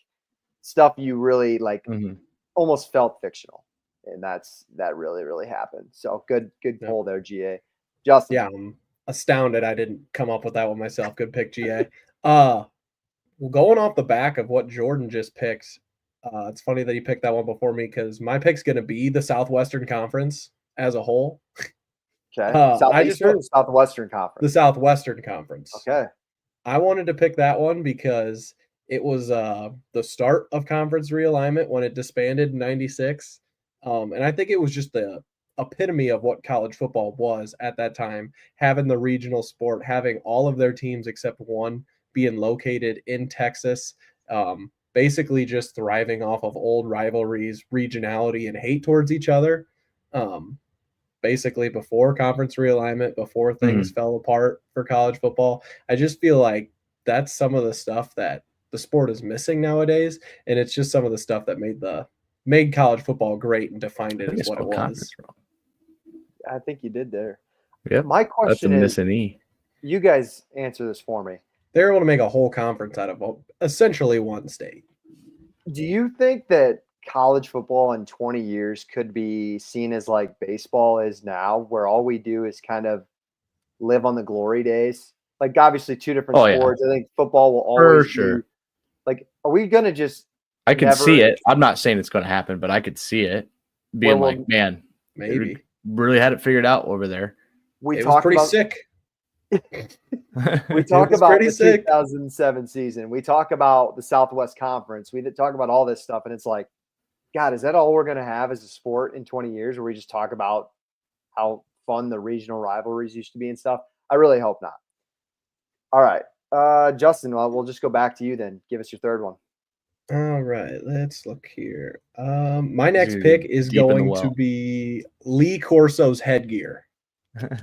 stuff you really like almost felt fictional. And that really, really happened. So good pull there, GA. Justin. Yeah, I'm astounded I didn't come up with that one myself. Good pick, GA. Well, going off the back of what Jordan just picked, it's funny that he picked that one before me because my pick's going to be the Southwestern Conference as a whole. Okay. Southwestern Conference. The Southwestern Conference. Okay. I wanted to pick that one because it was the start of conference realignment when it disbanded in 96. And I think it was just the epitome of what college football was at that time, having the regional sport, having all of their teams except one being located in Texas, basically just thriving off of old rivalries, regionality, and hate towards each other. Basically before conference realignment, before things fell apart for college football. I just feel like that's some of the stuff that the sport is missing nowadays. And it's just some of the stuff that made college football great and defined it as what it was. I think you did there. Yeah. My question is, E. You guys answer this for me. They're able to make a whole conference out of essentially one state. Do you think that college football in 20 years could be seen as like baseball is now, where all we do is kind of live on the glory days? Like obviously 2 different sports. Yeah. I think football will always be like, are we going to just I could see it. I'm not saying it's going to happen, but I could see it being man, maybe really had it figured out over there. It was pretty sick. We talk about the 2007 season. We talk about the Southwest Conference. We talk about all this stuff, and it's like, God, is that all we're going to have as a sport in 20 years, where we just talk about how fun the regional rivalries used to be and stuff? I really hope not. All right. Justin, we'll just go back to you then. Give us your third one. All right, let's look here. My next Dude, pick is deep in the going to well. be Lee Corso's headgear.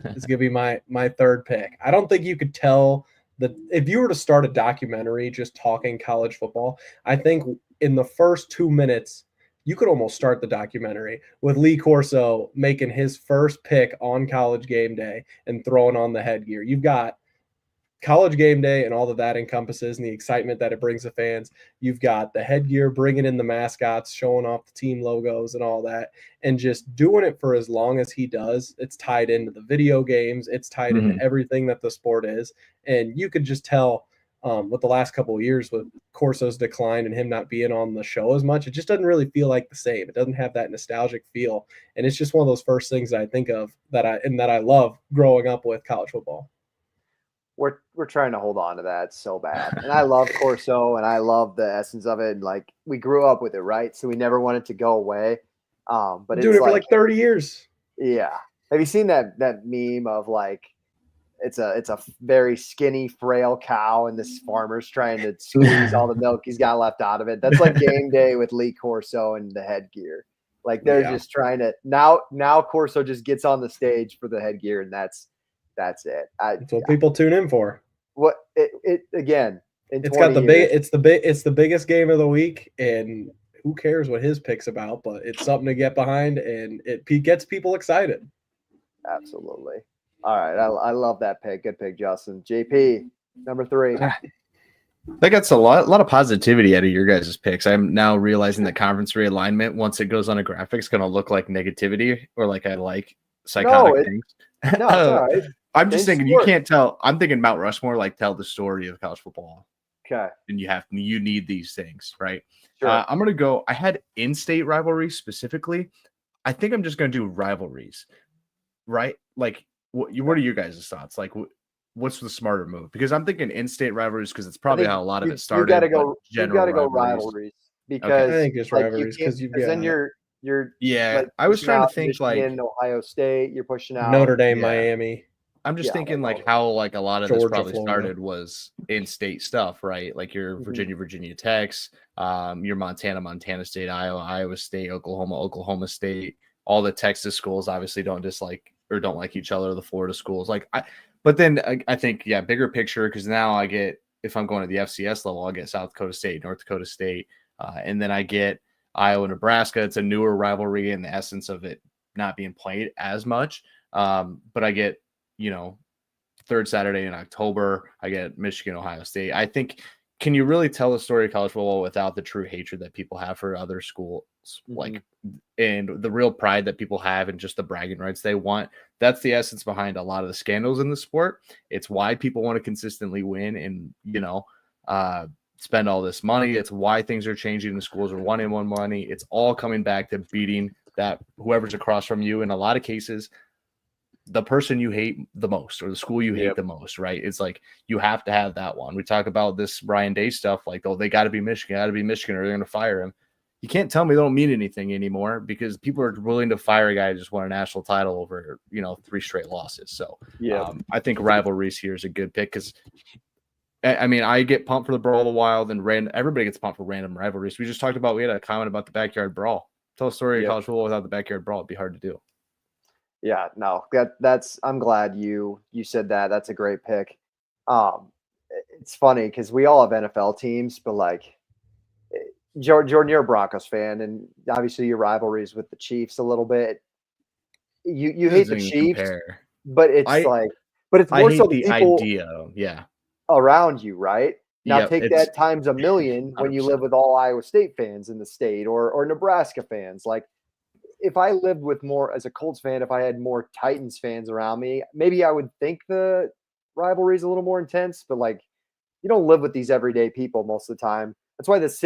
It's gonna be my third pick. I don't think you could tell that if you were to start a documentary just talking college football, I think in the first 2 minutes you could almost start the documentary with Lee Corso making his first pick on College Game Day and throwing on the headgear. You've got College Game Day and all that encompasses and the excitement that it brings to fans. You've got the headgear, bringing in the mascots, showing off the team logos and all that, and just doing it for as long as he does. It's tied into the video games. It's tied into everything that the sport is. And you could just tell with the last couple of years with Corso's decline and him not being on the show as much, it just doesn't really feel like the same. It doesn't have that nostalgic feel. And it's just one of those first things that I think of that I love growing up with college football. We're trying to hold on to that so bad. And I love Corso and I love the essence of it. And like we grew up with it, right? So we never want it to go away. But I'm doing it for like 30 years. Yeah. Have you seen that meme of like it's a very skinny, frail cow and this farmer's trying to squeeze all the milk he's got left out of it? That's like Game Day with Lee Corso and the headgear. Like they're just trying to now Corso just gets on the stage for the headgear and that's it. That's what people tune in for. What it again? It's got it's the biggest game of the week, and who cares what his pick's about? But it's something to get behind, and it gets people excited. Absolutely. All right, I love that pick. Good pick, Justin. JP, number 3. That gets a lot of positivity out of your guys' picks. I'm now realizing that conference realignment, once it goes on a graphic, is going to look like negativity or like I like psychotic things. No, it's all right. I'm just thinking you can't tell. I'm thinking Mount Rushmore, like tell the story of college football. Okay. And you need these things, right? Sure. I'm going to go. I had in-state rivalries specifically. I think I'm just going to do rivalries, right? Like, what are your guys' thoughts? Like, what's the smarter move? Because I'm thinking in-state rivalries because it's probably how a lot of it started. You got to go rivalries because I think it's rivalries because then you're like, I was trying to think Michigan, like Ohio State. You're pushing out Notre Dame, Miami. I'm just thinking like how like a lot of Georgia, this probably Florida. started was in-state stuff, right? Like your Virginia Techs, your Montana State, Iowa State, Oklahoma State. All the Texas schools obviously don't dislike or don't like each other. The Florida schools, but then I think bigger picture because now I get if I'm going to the FCS level, I'll get South Dakota State, North Dakota State, and then I get Iowa, Nebraska. It's a newer rivalry in the essence of it not being played as much, but I get third Saturday in October, I get Michigan, Ohio State. I think, can you really tell the story of college football without the true hatred that people have for other schools? Like, and the real pride that people have and just the bragging rights they want. That's the essence behind a lot of the scandals in the sport. It's why people want to consistently win and, spend all this money. It's why things are changing. The schools are wanting more money. It's all coming back to beating that whoever's across from you. In a lot of cases, the person you hate the most or the school you hate the most, right? It's like you have to have that one. We talk about this Ryan Day stuff, like, oh, they got to be Michigan, or they're going to fire him. You can't tell me they don't mean anything anymore because people are willing to fire a guy who just won a national title over, 3 straight losses. So I think rivalries here is a good pick because, I mean, I get pumped for the Brawl of the Wild and everybody gets pumped for random rivalries. We had a comment about the backyard brawl. Tell a story of college football without the backyard brawl. It'd be hard to do. Yeah, no, that's. I'm glad you said that. That's a great pick. It's funny because we all have NFL teams, but like Jordan, you're a Broncos fan, and obviously your rivalries with the Chiefs a little bit. You hate the Chiefs, but it's more so the people idea, around you, right? Now take that times a million 100%. When you live with all Iowa State fans in the state or Nebraska fans, like. If I lived with more as a Colts fan, if I had more Titans fans around me, maybe I would think the rivalry is a little more intense, but like you don't live with these everyday people most of the time. That's why these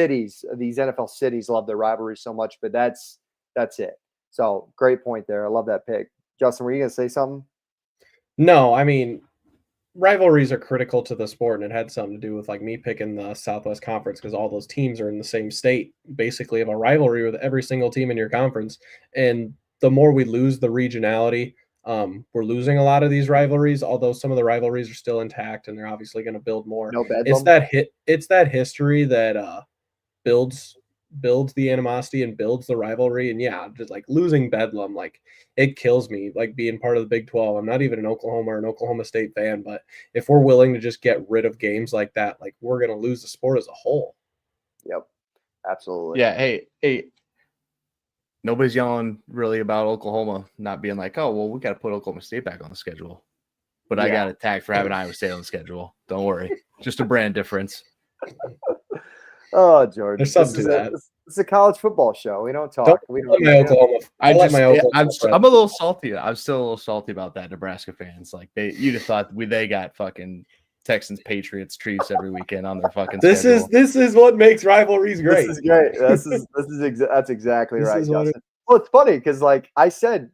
NFL cities love their rivalries so much, but that's it. So great point there. I love that pick. Justin, were you going to say something? No, I mean, rivalries are critical to the sport, and it had something to do with like me picking the Southwest Conference because all those teams are in the same state. Basically, have a rivalry with every single team in your conference, and the more we lose the regionality, We're losing a lot of these rivalries, although some of the rivalries are still intact, and they're obviously going to build more. No It's bedlam. that history that builds the animosity and builds the rivalry. And yeah, just like losing Bedlam, like it kills me. Like being part of the Big 12, I'm not even an Oklahoma or an Oklahoma State fan, but if we're willing to just get rid of games like that, like we're going to lose the sport as a whole. Yep, absolutely. Yeah. Hey. Nobody's yelling really about Oklahoma not being like, oh, well, we got to put Oklahoma State back on the schedule. But I got attacked for having Iowa State on the schedule. Don't worry. Just a brand difference. Oh, George. There's something to that. It's a college football show. We don't talk. We don't. I'm a little salty. I'm still a little salty about that. Nebraska fans, like you'd have thought they got fucking Texans, Patriots, Chiefs every weekend on their fucking. This is what makes rivalries great. This is great. That's exactly right, Justin. Well, it's funny because, like I said,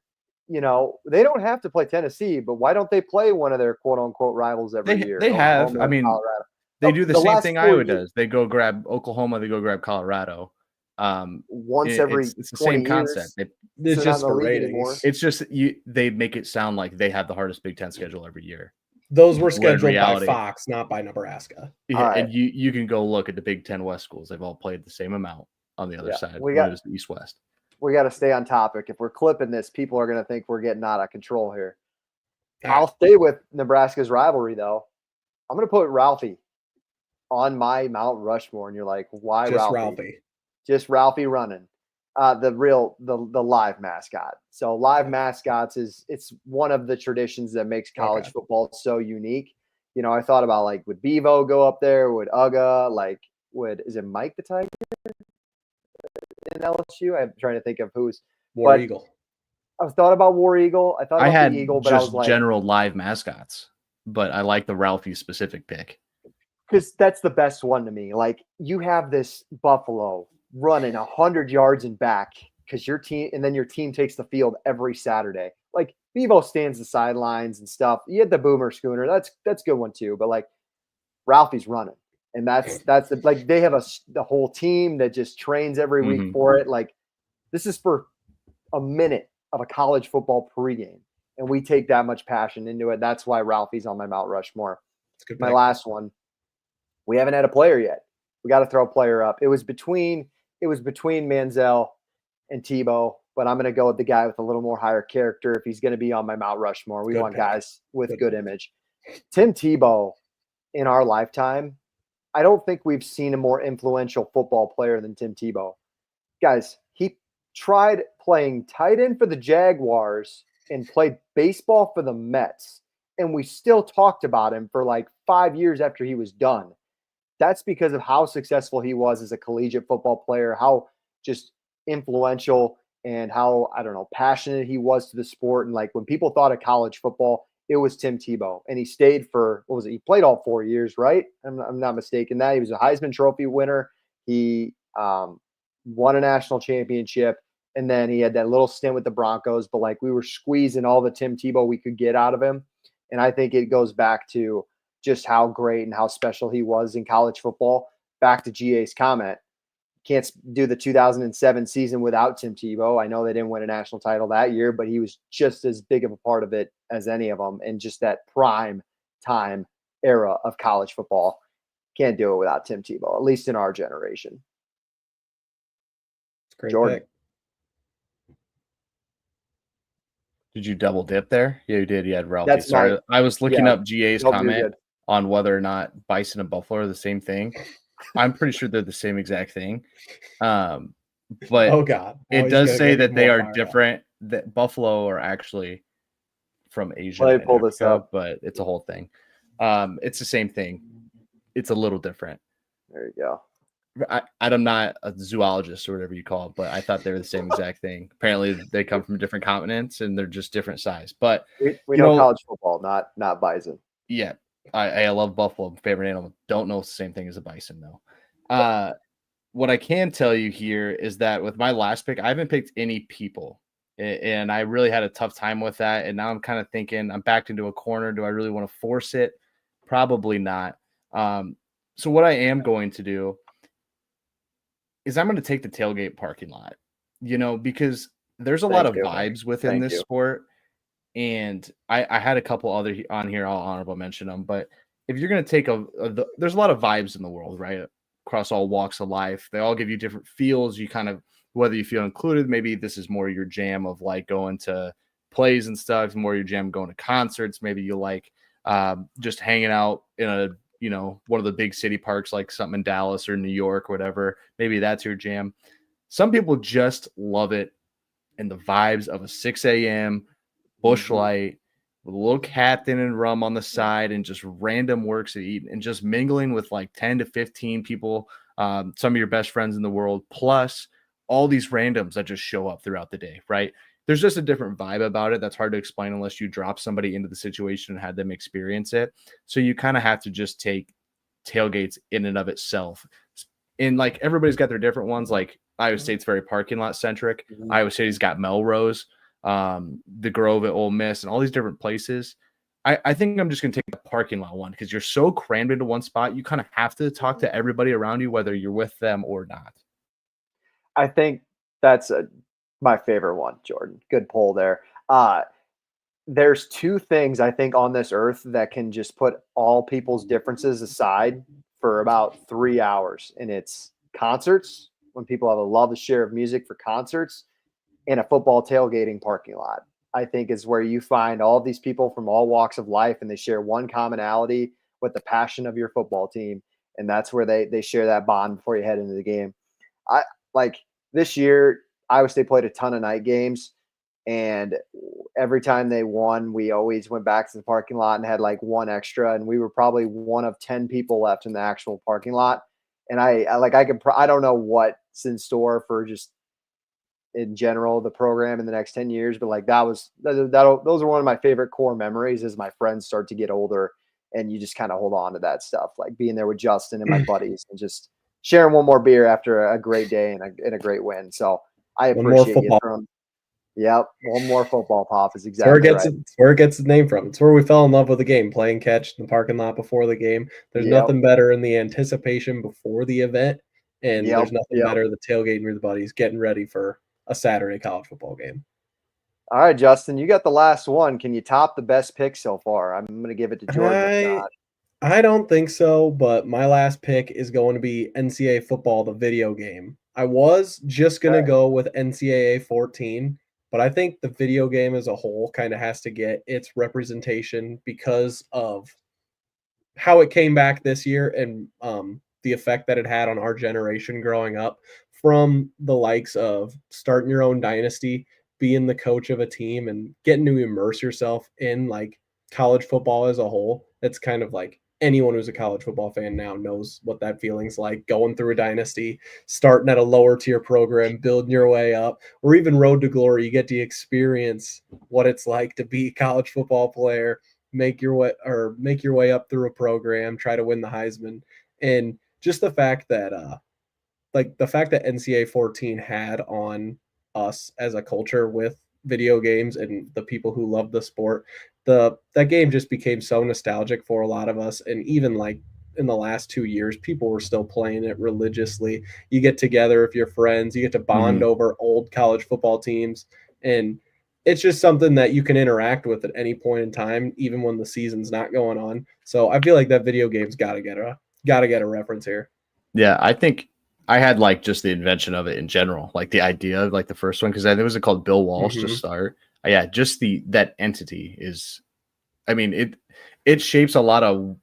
they don't have to play Tennessee, but why don't they play one of their quote unquote rivals every year? They have. I mean, Colorado. They do the same thing Iowa does. They go grab Oklahoma. They go grab Colorado. Once every it's the same concept. It's just for ratings. It's just they make it sound like they have the hardest Big Ten schedule every year. Those were scheduled by Fox, not by Nebraska. Yeah, right. And you can go look at the Big Ten West schools. They've all played the same amount on the other side. We got the East-West. We got to stay on topic. If we're clipping this, people are going to think we're getting out of control here. I'll stay with Nebraska's rivalry, though. I'm going to put Ralphie on my Mount Rushmore, and you're like, why just Ralphie? Just Ralphie running. The live mascot. So live mascots it's one of the traditions that makes college football so unique. I thought about like would Bevo go up there? Would Uga is it Mike the Tiger in LSU? I'm trying to think of who's War Eagle. I thought about War Eagle. I thought about the Eagle, but I was like general live mascots. But I like the Ralphie specific pick because that's the best one to me. Like you have this Buffalo running 100 yards and back because your team, and then your team takes the field every Saturday. Like Bevo stands the sidelines and stuff. You had the Boomer Schooner. That's a good one too. But like Ralphie's running, and that's like they have the whole team that just trains every week for it. Like this is for a minute of a college football pregame, and we take that much passion into it. That's why Ralphie's on my Mount Rushmore. My last one. We haven't had a player yet. We got to throw a player up. It was between Manziel and Tebow, but I'm going to go with the guy with a little more higher character if he's going to be on my Mount Rushmore. We want guys with good image. Tim Tebow, in our lifetime, I don't think we've seen a more influential football player than Tim Tebow. Guys, he tried playing tight end for the Jaguars and played baseball for the Mets, and we still talked about him for like 5 years after he was done. That's because of how successful he was as a collegiate football player, how just influential and how, passionate he was to the sport. And like when people thought of college football, it was Tim Tebow. And he stayed for, he played all 4 years, right? I'm not mistaken that. He was a Heisman Trophy winner. He won a national championship. And then he had that little stint with the Broncos. But like we were squeezing all the Tim Tebow we could get out of him. And I think it goes back to just how great and how special he was in college football. Back to GA's comment, can't do the 2007 season without Tim Tebow. I know they didn't win a national title that year, but he was just as big of a part of it as any of them. And just that prime time era of college football. Can't do it without Tim Tebow, at least in our generation. It's great Jordan. Pick. Did you double dip there? Yeah, you did. You had Ralphie. Sorry, I was looking up GA's comment on whether or not Bison and Buffalo are the same thing. I'm pretty sure they're the same exact thing. But oh God, it does say that they are different. That Buffalo are actually from Asia. Let me pull this up, but it's a whole thing. It's the same thing. It's a little different. There you go. I'm not a zoologist or whatever you call it, but I thought they were the same exact thing. Apparently, they come from different continents and they're just different size. But we know college football, not Bison. Yeah, I love Buffalo, favorite animal. Don't know it's the same thing as a bison though. What I can tell you here is that with my last pick, I haven't picked any people, and I really had a tough time with that. And now I'm kind of thinking I'm backed into a corner. Do I really want to force it? Probably not. So what I am going to do is I'm going to take the tailgate parking lot, because there's a lot of vibes within this sport. And I had a couple other on here. I'll honorable mention them. But if you're going to take there's a lot of vibes in the world, right? Across all walks of life. They all give you different feels. You kind of, whether you feel included, maybe this is more your jam of like going to plays and stuff, more your jam going to concerts. Maybe you like just hanging out in a, one of the big city parks, like something in Dallas or New York, or whatever. Maybe that's your jam. Some people just love it. And the vibes of a 6 a.m. bush light with a little captain and rum on the side and just random works to eat and just mingling with like 10 to 15 people, some of your best friends in the world, plus all these randoms that just show up throughout the day, right? There's just a different vibe about it that's hard to explain unless you drop somebody into the situation and had them experience it. So you kind of have to just take tailgates in and of itself. And like everybody's got their different ones. Like Iowa State's very parking lot centric. Iowa State's got Melrose, the Grove at Ole Miss, and all these different places. I think I'm just going to take the parking lot one because you're so crammed into one spot. You kind of have to talk to everybody around you, whether you're with them or not. I think that's my favorite one, Jordan. Good poll there. There's two things I think on this earth that can just put all people's differences aside for about 3 hours. And it's concerts, when people have a love to share of music for concerts, and a football tailgating parking lot. I think is where you find all these people from all walks of life, and they share one commonality with the passion of your football team. And that's where they share that bond before you head into the game. I like this year, Iowa State played a ton of night games, and every time they won, we always went back to the parking lot and had like one extra, and we were probably one of 10 people left in the actual parking lot. And I don't know what's in store for just in general the program in the next 10 years, but like those are one of my favorite core memories as my friends start to get older, and you just kind of hold on to that stuff, like being there with Justin and my buddies and just sharing one more beer after a great day and a great win. So I appreciate you throwing. Yep, one more football pop is exactly right. It's where it gets its name from. It's where we fell in love with the game, playing catch in the parking lot before the game. There's nothing better in the anticipation before the event, and there's nothing better than tailgating with the buddies, getting ready for a Saturday college football game. All right, Justin, you got the last one. Can you top the best pick so far? I'm going to give it to Jordan. I don't think so, but my last pick is going to be NCAA football, the video game. I was just going to go with NCAA 14, but I think the video game as a whole kind of has to get its representation because of how it came back this year and the effect that it had on our generation growing up, from the likes of starting your own dynasty, being the coach of a team, and getting to immerse yourself in like college football as a whole. It's kind of like anyone who's a college football fan now knows what that feeling's like, going through a dynasty, starting at a lower tier program, building your way up, or even Road to Glory. You get to experience what it's like to be a college football player, make your way up through a program, try to win the Heisman. And just the fact that NCAA 14 had on us as a culture with video games and the people who love the sport, that game just became so nostalgic for a lot of us. And even like in the last 2 years, people were still playing it religiously. You get together with your friends, you get to bond over old college football teams, and it's just something that you can interact with at any point in time, even when the season's not going on. So I feel like that video game's got to get a reference here. Yeah, I think I had like just the invention of it in general, like the idea of like the first one, because I think it was called Bill Walsh to start. Yeah, just that entity is, I mean, it shapes a lot of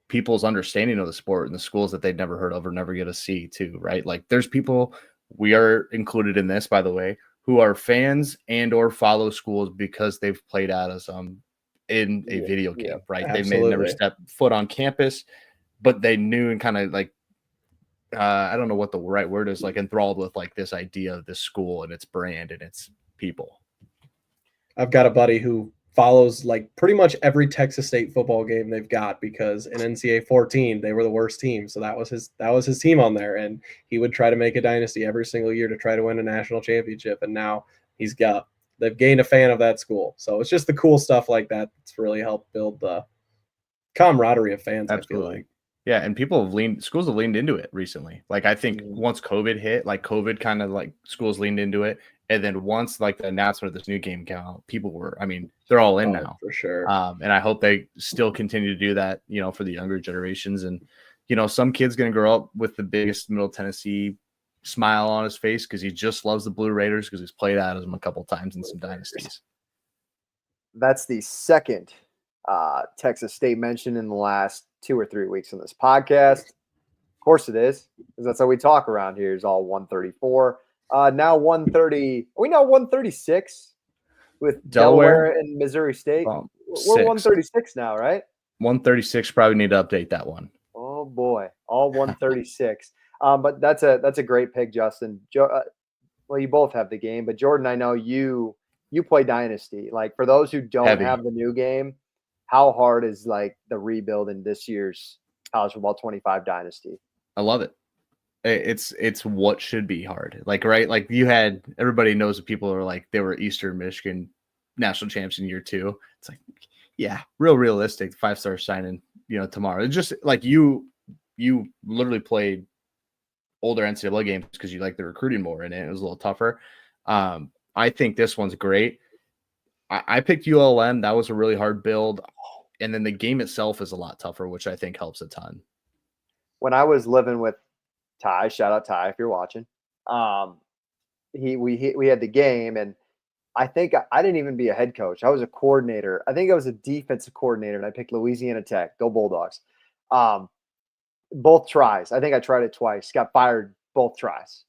people's understanding of the sport in the schools that they'd never heard of or never get to see too, right? Like there's people, we are included in this, by the way, who are fans and or follow schools because they've played at us in a video game, right? Absolutely. They may never step foot on campus, but they knew and kind of like, I don't know what the right word is, like enthralled with like this idea of this school and its brand and its people. I've got a buddy who follows like pretty much every Texas State football game they've got, because in NCAA 14 they were the worst team, so that was his team on there, and he would try to make a dynasty every single year to try to win a national championship. And now they've gained a fan of that school. So it's just the cool stuff like that that's really helped build the camaraderie of fans. Absolutely. I feel like. Yeah, and schools have leaned into it recently. Like I think once COVID hit, like COVID kind of like schools leaned into it, And then once like the announcement of this new game came out, people were, I mean, they're all in now for sure. And I hope they still continue to do that, you know, for the younger generations. And, you know, some kid's going to grow up with the biggest Middle Tennessee smile on his face because he just loves the Blue Raiders because he's played out of them a couple times in some dynasties. That's the second Texas State mention in the last 2 or 3 weeks on this podcast. Of course it is, because that's how we talk around here. Is all 134. Now 130. Are we now 136 with Delaware and Missouri State? We're 136 now, right? 136. Probably need to update that one. Oh boy, all 136. But that's a great pick, Justin. Well, you both have the game, but Jordan, I know you play Dynasty. Like for those who don't have the new game, how hard is like the rebuild in this year's College Football 25 Dynasty? I love it. It's what should be hard. Like, right? Like you had, everybody knows that people are like, they were Eastern Michigan national champs in year 2. It's like, yeah, realistic. 5-star signing, you know, tomorrow. It's just like you literally played older NCAA games because you like the recruiting more and it was a little tougher. I think this one's great. I picked ULM. That was a really hard build. And then the game itself is a lot tougher, which I think helps a ton. When I was living with Ty, shout out Ty if you're watching. We had the game, and I think I didn't even be a head coach. I was a coordinator. I think I was a defensive coordinator, and I picked Louisiana Tech. Go Bulldogs! Both tries. I think I tried it twice. Got fired both tries.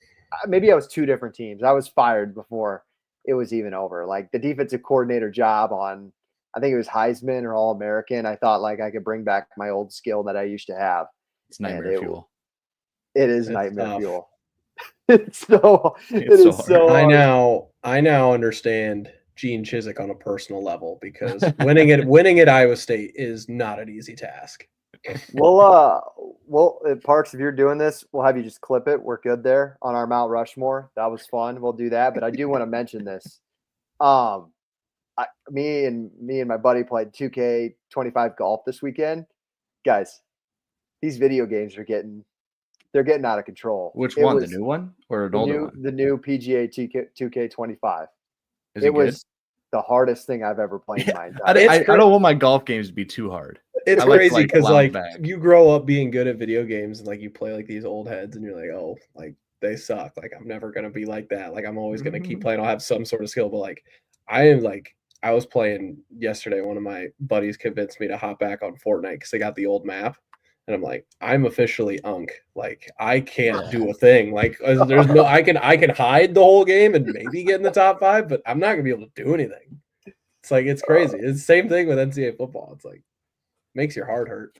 Maybe I was 2 different teams. I was fired before it was even over. Like the defensive coordinator job on, I think it was Heisman or All American. I thought like I could bring back my old skill that I used to have. It's nightmare fuel. It is nightmare fuel. It's so I now understand Gene Chizik on a personal level because winning at Iowa State is not an easy task. Well, Parks, if you're doing this, we'll have you just clip it. We're good there on our Mount Rushmore. That was fun. We'll do that. But I do want to mention this. Me and my buddy played 2K25 golf this weekend. Guys, these video games are getting out of control. Which one? The new one or an older one? The new PGA 2K25. It was the hardest thing I've ever played in my entire life. I don't want my golf games to be too hard. It's crazy because like you grow up being good at video games and like you play like these old heads and you're like, oh, like they suck. Like I'm never gonna be like that. Like I'm always gonna keep playing. I'll have some sort of skill, but like I was playing yesterday. One of my buddies convinced me to hop back on Fortnite because they got the old map. And I'm like, I'm officially unk. Like I can't do a thing. Like there's no, I can hide the whole game and maybe get in the top 5, but I'm not gonna be able to do anything. It's like it's crazy. It's the same thing with NCAA football. It's like makes your heart hurt.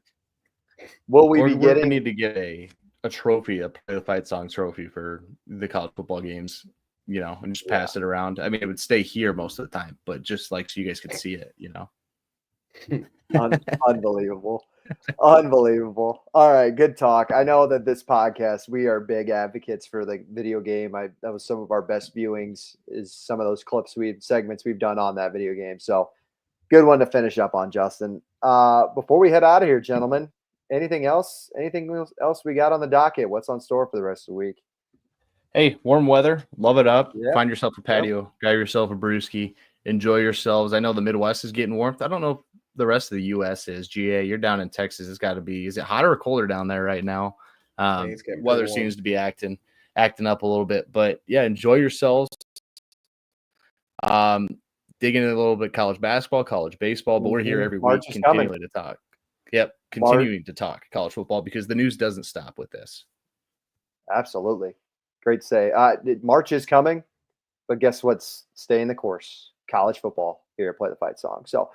We need to get a trophy, a Play the Fight Song trophy for the college football games, you know, and just pass it around. I mean, it would stay here most of the time, but just like so you guys could see it, you know. Unbelievable. Unbelievable. All right, good talk. I know that this podcast, we are big advocates for the video game. That was some of our best viewings, is some of those segments we've done on that video game. So good one to finish up on, Justin. Before we head out of here, gentlemen, anything else we got on the docket? What's on store for the rest of the week? Hey, warm weather, love it up. Yep. Find yourself a patio, grab yourself a brewski, enjoy yourselves. I know the Midwest is getting warm. I don't know if the rest of the U.S. is. GA, you're down in Texas. It's got to be. Is it hotter or colder down there right now? Weather seems to be acting up a little bit, but yeah, enjoy yourselves. Digging in a little bit college basketball, college baseball, but we're here every week continuing to talk. Yep, continuing to talk college football because the news doesn't stop with this. Absolutely. Great to say. March is coming, but guess what's staying the course? College football here at Play the Fight Song. So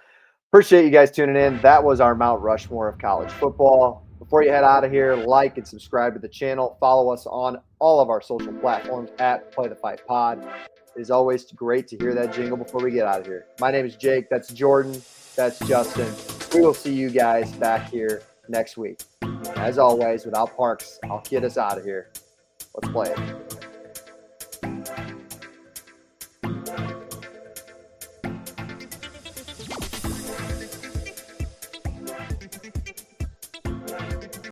appreciate you guys tuning in. That was our Mount Rushmore of college football. Before you head out of here, like and subscribe to the channel. Follow us on all of our social platforms at Play the Fight Pod. It is always great to hear that jingle before we get out of here. My name is Jake. That's Jordan. That's Justin. We will see you guys back here next week. As always, without Parks, I'll get us out of here. Let's play it.